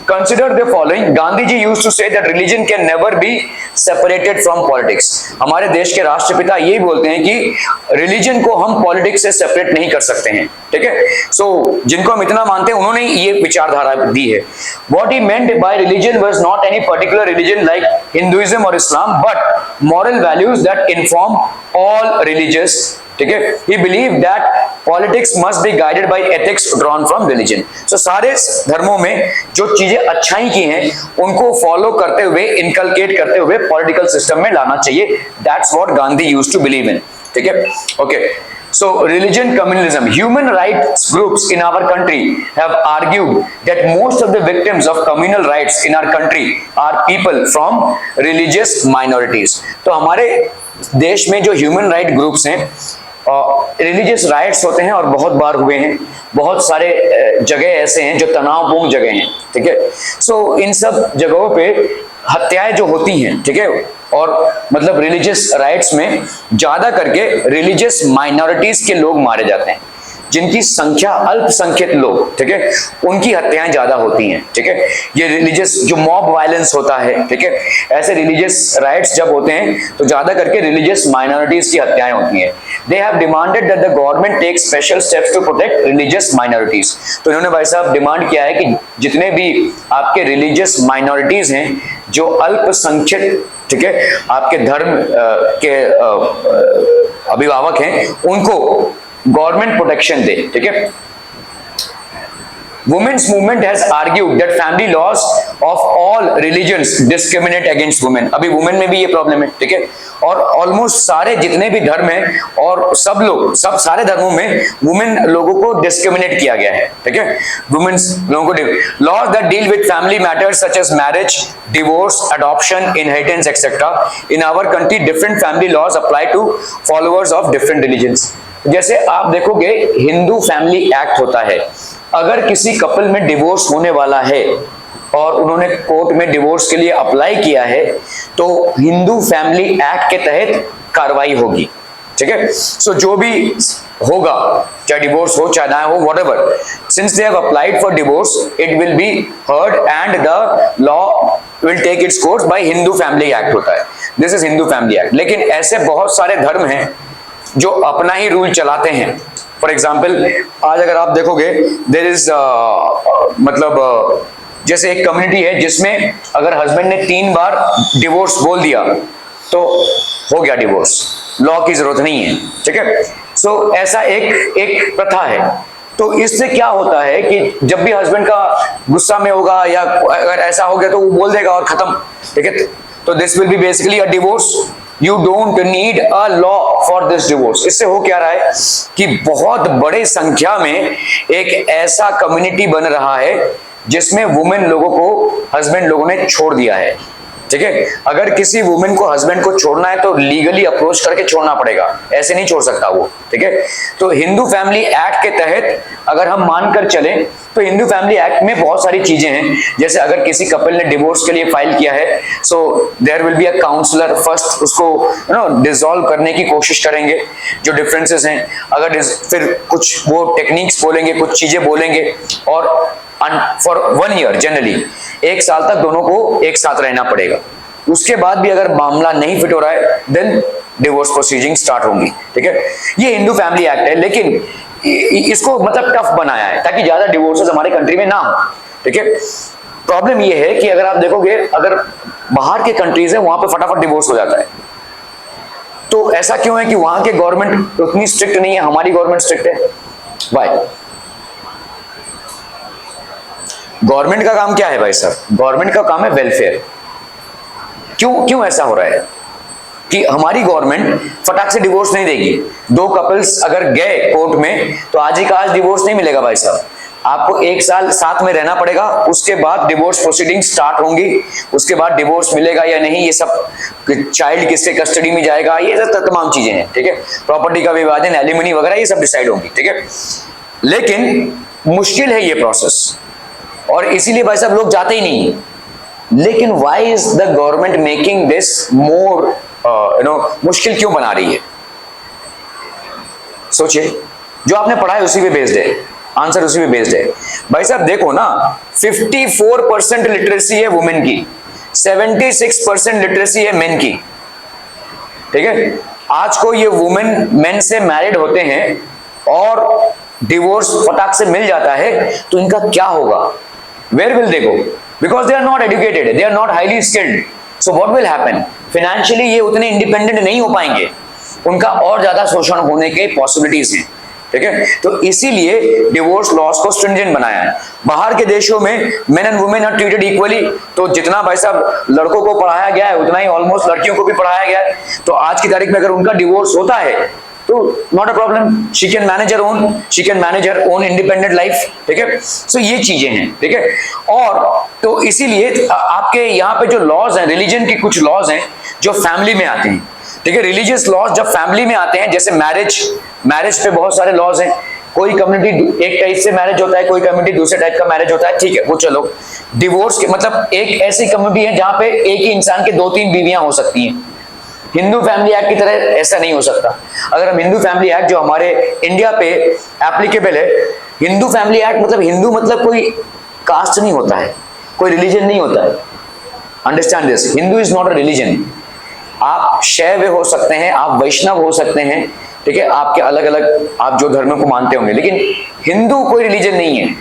Speaker 1: Consider the following, Gandhi ji used to say that religion can never be separated from politics. हमारे देश के राष्ट्रपिता यही बोलते हैं कि रिलीजन को हम पॉलिटिक्स से सेपरेट नहीं कर सकते हैं, ठीक है। सो जिनको हम इतना मानते हैं उन्होंने ये विचारधारा दी है। What he meant by religion was not any particular religion like Hinduism or Islam, but moral values that inform all religious, ठीक है। He believed that politics must be guided by ethics drawn from religion। So सारे धर्मों में जो चीजें अच्छाई की हैं उनको फॉलो करते हुए, इनकलकेट करते हुए पॉलिटिकल सिस्टम में लाना चाहिए। That's what Gandhi used to believe in, ठीक है। Okay, so religion, communalism, human rights groups in our country have argued that most of the victims of communal rights in our country are people from religious minorities। तो हमारे देश में जो human right groups हैं, religious rights होते हैं और बहुत बार हुए हैं, बहुत सारे जगह ऐसे हैं जो तनावपूर्ण जगह हैं, ठीक है। सो इन सब जगहों पे हत्याएं जो होती हैं, ठीक है, और मतलब रिलीजियस राइट्स में ज्यादा करके रिलीजियस माइनॉरिटीज के लोग मारे जाते हैं, जिनकी संख्या अल्पसंख्यक लोग, ठीक है, उनकी हत्याएं ज्यादा होती हैं, ठीक है। ये रिलीजियस जो मॉब वायलेंस होता है, ठीक है, ऐसे रिलीजियस राइट्स जब होते हैं तो ज्यादा करके रिलीजियस माइनॉरिटीज की हत्याएं होती हैं। They have demanded that the government take special steps to protect religious minorities. तो इन्होंने भाई साहब डिमांड किया है कि जितने भी आपके रिलीजियस माइनॉरिटीज हैं, जो अल्पसंख्यक, ठीक है, आपके धर्म के अभिभावक हैं, उनको गवर्नमेंट प्रोटेक्शन दे, ठीक है। Women's movement has argued that family laws of all religions discriminate against women। अभी वुमेन में भी ये प्रॉब्लम है, ठीक है, और ऑलमोस्ट सारे जितने भी धर्म हैं और सब लोग, सब सारे धर्मों में वुमेन लोगों को डिस्क्रिमिनेट किया गया है, ठीक है। वुमेन्स लोगों को laws that deal with family matters such as marriage, divorce, adoption, inheritance etcetera. In our country different family laws apply to followers of different religions. जैसे आप देखोगे हिंदू फैमिली एक्ट होता है, अगर किसी कपल में डिवोर्स होने वाला है और उन्होंने कोर्ट में डिवोर्स के लिए अप्लाई किया है, तो हिंदू फैमिली एक्ट के तहत कार्रवाई होगी, ठीक है। सो जो भी होगा, चाहे डिवोर्स हो चाहे ना हो, whatever, since they have applied for divorce, it will be heard and the law will take its course by Hindu family act होता है। This is Hindu family act. लेकिन ऐसे बहुत सारे धर्म हैं जो अपना ही रूल चलाते हैं। फॉर एग्जाम्पल आज अगर आप देखोगे देयर इज जैसे एक कम्युनिटी है जिसमें अगर हस्बैंड ने 3 बार डिवोर्स बोल दिया तो हो गया डिवोर्स, लॉ की जरूरत नहीं है, ठीक है। सो ऐसा एक प्रथा है। तो इससे क्या होता है कि जब भी हस्बैंड का गुस्सा में होगा या अगर ऐसा हो गया तो वो बोल देगा और खत्म, ठीक है। तो this will be basically a divorce. You don't need a law for this divorce. इससे हो क्या रहा है कि बहुत बड़े संख्या में एक ऐसा कम्युनिटी बन रहा है जिसमें वुमेन लोगों को हस्बैंड लोगों ने छोड़ दिया है, ठीक है। अगर किसी वुमेन को हस्बैंड को छोड़ना है तो लीगली अप्रोच करके छोड़ना पड़ेगा, ऐसे नहीं छोड़ सकता वो, ठीक है। तो हिंदू फैमिली एक्ट के तहत अगर हम मानकर चलें तो हिंदू फैमिली एक्ट में बहुत सारी चीजें हैं। जैसे अगर किसी कपल ने डिवोर्स के लिए फाइल किया है, so there will be a counsellor, first उसको डिसॉल्व करने की कोशिश करेंगे जो डिफरेंसेस हैं। अगर फिर कुछ वो टेक्निक्स बोलेंगे, कुछ चीजें बोलेंगे, और फॉर 1 ईयर जनरली 1 साल तक दोनों को एक साथ रहना पड़ेगा। उसके बाद भी अगर मामला नहीं फिट हो रहा है देन डिवोर्स प्रोसीडिंग स्टार्ट होंगी, ठीक है। ये हिंदू फैमिली एक्ट है, लेकिन इसको मतलब टफ बनाया है ताकि ज्यादा डिवोर्सेस हमारे कंट्री में ना हो, ठीक है। प्रॉब्लम ये है कि अगर आप देखोगे, अगर बाहर के कंट्रीज है वहां पे फटाफट डिवोर्स हो जाता है। तो ऐसा क्यों है कि वहां के गवर्नमेंट उतनी स्ट्रिक्ट नहीं है, हमारी गवर्नमेंट स्ट्रिक्ट है। वाई? गवर्नमेंट का काम क्या है भाई साहब? गवर्नमेंट का काम है वेलफेयर। क्यों ऐसा हो रहा है कि हमारी गवर्नमेंट फटाक से डिवोर्स नहीं देगी? 2 कपल्स अगर गए कोर्ट में तो आज ही का आज डिवोर्स नहीं मिलेगा भाई साहब। आपको 1 साल साथ में रहना पड़ेगा, उसके बाद डिवोर्स प्रोसीडिंग स्टार्ट होंगी। उसके बाद डिवोर्स मिलेगा या नहीं, ये सब, चाइल्ड किसके कस्टडी में जाएगा, ये सब तमाम चीजें हैं, ठीक है। प्रॉपर्टी का विभाजन, एलिमनी वगैरह, ये सब डिसाइड होंगी, ठीक है। लेकिन मुश्किल है ये प्रोसेस और इसीलिए भाई साहब लोग जाते ही नहीं। लेकिन why is the government making this more मुश्किल क्यों बना रही है? सोचिए, जो आपने पढ़ा है उसी पे बेस्ड है, आंसर उसी पे बेस्ड है। भाई साहब देखो ना, 54% लिटरेसी है वुमेन की, 76% लिटरेसी है मेन की, ठीक है। आज को ये वुमेन मेन से मैरिड होते हैं और डिवोर्स फटाक से मिल जाता है तो इनका क्या होगा? Where will they go? Because they are not educated, they are not highly skilled. So what will happen? Financially ये उतने इंडिपेंडेंट नहीं हो पाएंगे, उनका और ज्यादा शोषण होने के पॉसिबिलिटीज हैं, ठीक है। तो इसीलिए डिवोर्स लॉस को स्ट्रिंजेंट बनाया है। बाहर के देशों में men and women are treated equally. तो जितना भाई साहब लड़कों को पढ़ाया गया है उतना ही ऑलमोस्ट लड़कियों को भी पढ़ाया गया है। तो आज की तारीख में अगर उनका डिवोर्स होता है तो not a problem, she can manage her own independent life, ठीक है। सो ये चीजें हैं, ठीक है। और तो इसीलिए आपके यहाँ पे जो लॉज हैं, रिलीजन के कुछ लॉज हैं जो फैमिली में आते हैं, ठीक है। रिलीजियस लॉज जब फैमिली में आते हैं, जैसे मैरिज पे बहुत सारे लॉज हैं। कोई कम्युनिटी एक टाइप से मैरिज होता है, कोई कम्युनिटी दूसरे टाइप का मैरिज होता है, ठीक है, वो चलो। डिवोर्स के मतलब एक ऐसी कम्युनिटी है जहां पे एक ही इंसान के 2-3 बीवियां हो सकती हैं। हिंदू फैमिली एक्ट की तरह ऐसा नहीं हो सकता। अगर हम हिंदू फैमिली एक्ट जो हमारे इंडिया पे एप्लीकेबल है, हिंदू फैमिली एक्ट मतलब हिंदू मतलब कोई कास्ट नहीं होता है, कोई रिलीजन नहीं होता है। Understand this, Hindu is not a religion. आप शैव हो सकते हैं, आप वैष्णव हो सकते हैं, ठीक है, आपके अलग अलग आप जो धर्म को मानते होंगे, लेकिन हिंदू कोई रिलीजन नहीं है।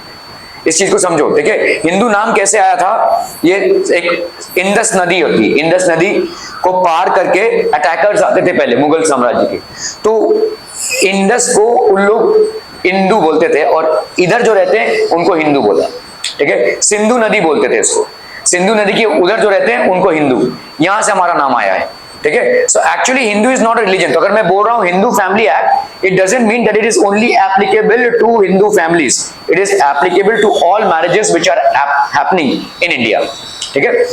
Speaker 1: इस चीज को समझो, ठीक है। हिंदू नाम कैसे आया था? ये एक इंडस नदी होती है, इंडस नदी को पार करके अटैकर्स आते थे पहले मुगल साम्राज्य के, तो इंडस को उन लोग इंदू बोलते थे और इधर जो रहते हैं उनको हिंदू बोला, ठीक है। सिंधु नदी बोलते थे इसको, सिंधु नदी के उधर जो रहते हैं उनको हिंदू, यहां से हमारा नाम आया है, ठीक है। So actually Hindu is not a religion. तो अगर मैं बोल रहा हूं Hindu family act, it doesn't mean that it is only applicable to Hindu families, it is applicable to all marriages which are happening in India, ठीक है।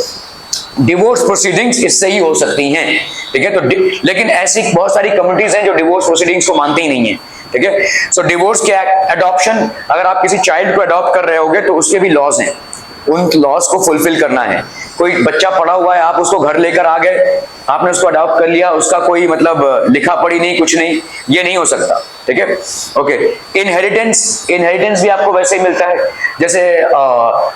Speaker 1: डिवोर्स प्रोसीडिंग्स इससे ही हो सकती हैं, ठीक है। तो लेकिन ऐसी बहुत सारी कम्युनिटीज हैं जो डिवोर्स प्रोसीडिंग्स को मानती ही नहीं है, ठीक है। सो डिवोर्स के अडॉप्शन, अगर आप किसी चाइल्ड को अडॉप्ट कर रहे होगे तो उसके भी लॉज हैं, उन लॉज को फुलफिल करना है। कोई बच्चा पढ़ा हुआ है, आप उसको घर लेकर आ गए, आपने उसको अडॉप्ट कर लिया, उसका कोई मतलब लिखा पढ़ी नहीं, कुछ नहीं, ये नहीं हो सकता, ठीक है। ओके, इनहेरिटेंस भी आपको वैसे ही मिलता है, जैसे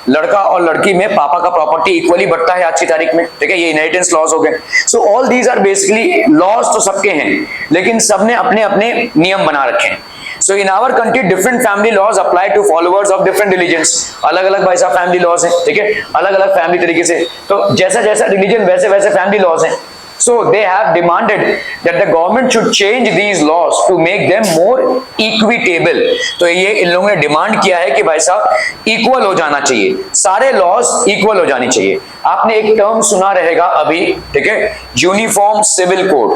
Speaker 1: लड़का और लड़की में पापा का प्रॉपर्टी इक्वली बढ़ता है आज की तारीख में, ठीक है, ये इनहेरिटेंस लॉज हो गए। So all these are basically laws तो सबके हैं, लेकिन सबने अपने अपने नियम बना रखे हैं। So in our country different family laws apply to followers of different religions, अलग अलग भाई साहब फैमिली लॉज हैं, ठीक है, अलग अलग फैमिली तरीके से, तो जैसा जैसा रिलीजन वैसे वैसे फैमिली लॉज हैं। So they have demanded that the government should change these laws to make them more equitable। तो ये इन लोगों ने डिमांड किया है कि भाई साहब इक्वल हो जाना चाहिए, सारे लॉज इक्वल हो जानी चाहिए। आपने एक टर्म सुना रहेगा अभी, ठीक है, यूनिफॉर्म सिविल कोड,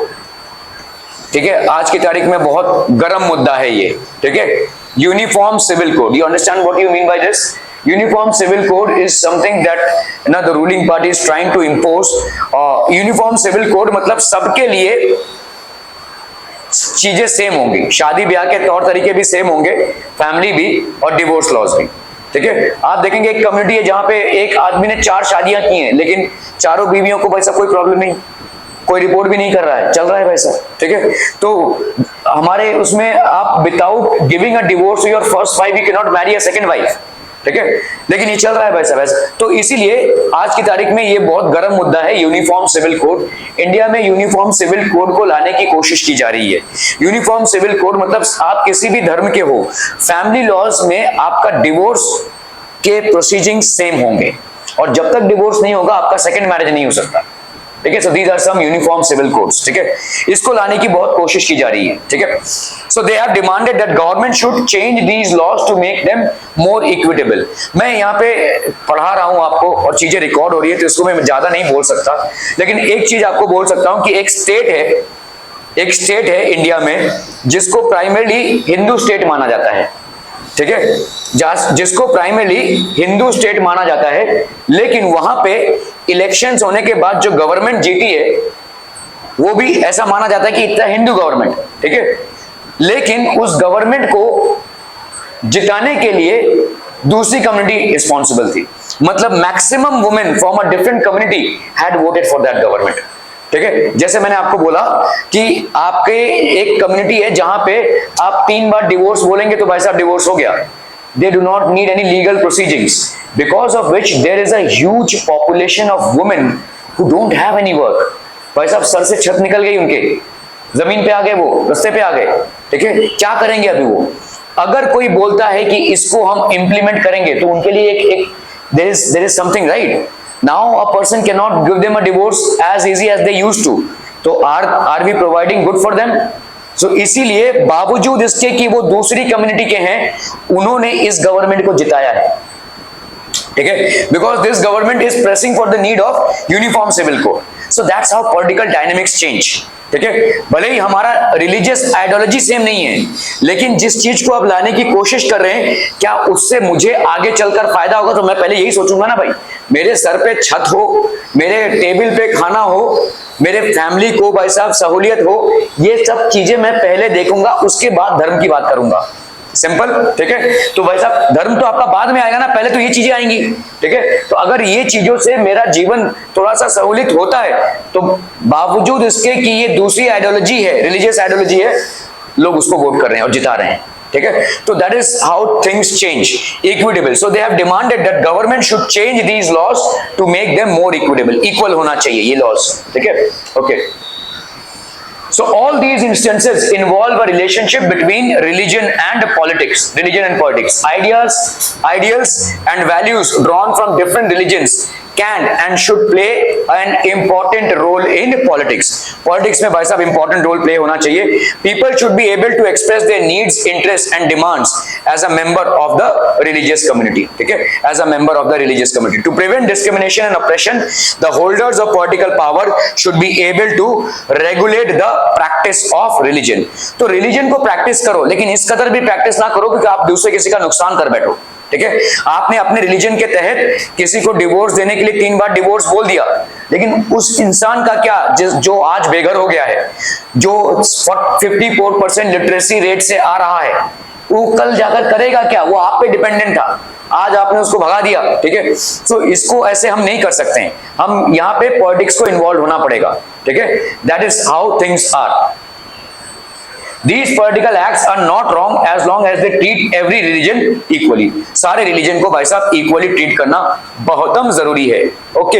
Speaker 1: ठीक है, आज की तारीख में बहुत गर्म मुद्दा है ये, ठीक है, uniform civil code. You understand what you mean by this? Uniform civil code is something that ना the ruling party is trying to impose. Uniform civil code मतलब सबके लिए चीजें सेम होंगी, शादी ब्याह के तौर तरीके भी सेम होंगे, फैमिली भी और डिवोर्स लॉज भी, ठीक है। आप देखेंगे एक कम्युनिटी है जहां पे एक आदमी ने 4 शादियां की हैं, लेकिन चारों बीवियों को वैसा कोई प्रॉब्लम नहीं, कोई रिपोर्ट भी नहीं कर रहा है, चल रहा है वैसा, ठीक है। तो हमारे उसमें आप without giving a divorce to your first wife you can not marry a second wife, ठीक है, लेकिन ये चल रहा है वैसा वैसा। तो इसीलिए आज की तारीख में ये बहुत गर्म मुद्दा है यूनिफॉर्म सिविल कोड। इंडिया में यूनिफॉर्म सिविल कोड को लाने की कोशिश की जा रही है। यूनिफॉर्म सिविल कोड मतलब आप किसी भी धर्म के हो, फैमिली लॉज में आपका डिवोर्स के प्रोसीजिंग सेम होंगे, और जब तक डिवोर्स नहीं होगा आपका सेकंड मैरिज नहीं हो सकता, ठीक है। So these are some uniform civil codes, ठीक है, इसको लाने की बहुत कोशिश की जा रही है, ठीक है। So they have demanded that government should change these laws to make them more equitable. मैं यहाँ पे पढ़ा रहा हूँ आपको और चीजें रिकॉर्ड हो रही है, तो इसको मैं ज्यादा नहीं बोल सकता, लेकिन एक चीज आपको बोल सकता हूँ कि एक स्टेट है इंडिया में जिसको प्राइमरली हिंदू स्टेट माना जाता है, ठीक है, जिसको प्राइमरली हिंदू स्टेट माना जाता है, लेकिन वहां पे इलेक्शंस होने के बाद जो गवर्नमेंट जीती है वो भी ऐसा माना जाता है कि इतना हिंदू गवर्नमेंट, ठीक है, लेकिन उस गवर्नमेंट को जिताने के लिए दूसरी कम्युनिटी रिस्पॉन्सिबल थी, मतलब maximum women from a different community had voted for that government, ठीक है। जैसे मैंने आपको बोला कि आपके एक कम्युनिटी है जहां पे आप 3 बार डिवोर्स बोलेंगे तो भाई साहब डिवोर्स हो गया, they do not need any legal proceedings, because of which there is a huge population of women who don't have any work। भाई साहब सर से छत निकल गई उनके, जमीन पे आ गए, वो रास्ते पे आ गए, ठीक है, क्या करेंगे अभी वो? अगर कोई बोलता है कि इसको हम इंप्लीमेंट करेंगे तो उनके लिए एक there is something right now, a person cannot give them a divorce as easy as they used to, तो are we providing good for them? So इसीलिए बावजूद इसके कि वो दूसरी कम्युनिटी के हैं, उन्होंने इस गवर्नमेंट को जिताया है, ठीक है, because this government is pressing for the need of uniform civil code. So that's how political dynamics change, ठीक है। भले ही हमारा रिलीजियस आइडियोलॉजी सेम नहीं है, लेकिन जिस चीज को आप लाने की कोशिश कर रहे हैं, क्या उससे मुझे आगे चलकर फायदा होगा, तो मैं पहले यही सोचूंगा ना भाई, मेरे सर पे छत हो, मेरे टेबल पे खाना हो, मेरे फैमिली को भाई साहब सहूलियत हो, ये सब चीजें मैं पहले देखूंगा, उसके बाद धर्म की बात करूंगा, सिंपल, ठीक है। तो भाई साहब धर्म तो आपका बाद में आएगा ना, पहले तो ये चीजें आएंगी, ठीक है। तो अगर ये चीजों से मेरा जीवन थोड़ा सा सहूलियत होता है, तो बावजूद इसके कि ये दूसरी आइडियोलॉजी है, रिलीजियस आइडियोलॉजी है, लोग उसको वोट कर रहे हैं और जिता रहे हैं, ठीक है। तो that is how things change, equitable. So they have demanded that government should change these laws to make them more equitable, equal होना चाहिए ये लॉज, ठीक है, okay. So all these instances involve a relationship between religion and politics, ideals and values drawn from different religions can and should play an important role in politics। Politics में भाई साहब important role play होना चाहिए। People should be able to express their needs, interests and demands as a member of the religious community, ठीक है, as a member of the religious community। To prevent discrimination and oppression, the holders of political power should be able to regulate the practice of religion। तो religion को practice करो, लेकिन इस कदर भी practice ना करो क्योंकि आप दूसरे किसी का नुकसान कर बैठो, ठीक है। आपने अपने रिलीजन के तहत किसी को डिवोर्स देने के लिए 3 बार डिवोर्स बोल दिया, लेकिन उस इंसान का क्या जो आज बेघर हो गया है, जो 54% लिटरेसी रेट से आ रहा है, वो कल जाकर करेगा क्या, वो आप पे डिपेंडेंट था, आज आपने उसको भगा दिया, ठीक है। सो इसको ऐसे हम नहीं कर सकते हैं, हम यहाँ पे पॉलिटिक्स को इन्वॉल्व होना पड़ेगा, ठीक है। That is how things are. These political acts are not wrong as long as they treat every religion equally. सारे रिलीजन को भाई साहब इक्वली ट्रीट करना बहुत जरूरी है। ओके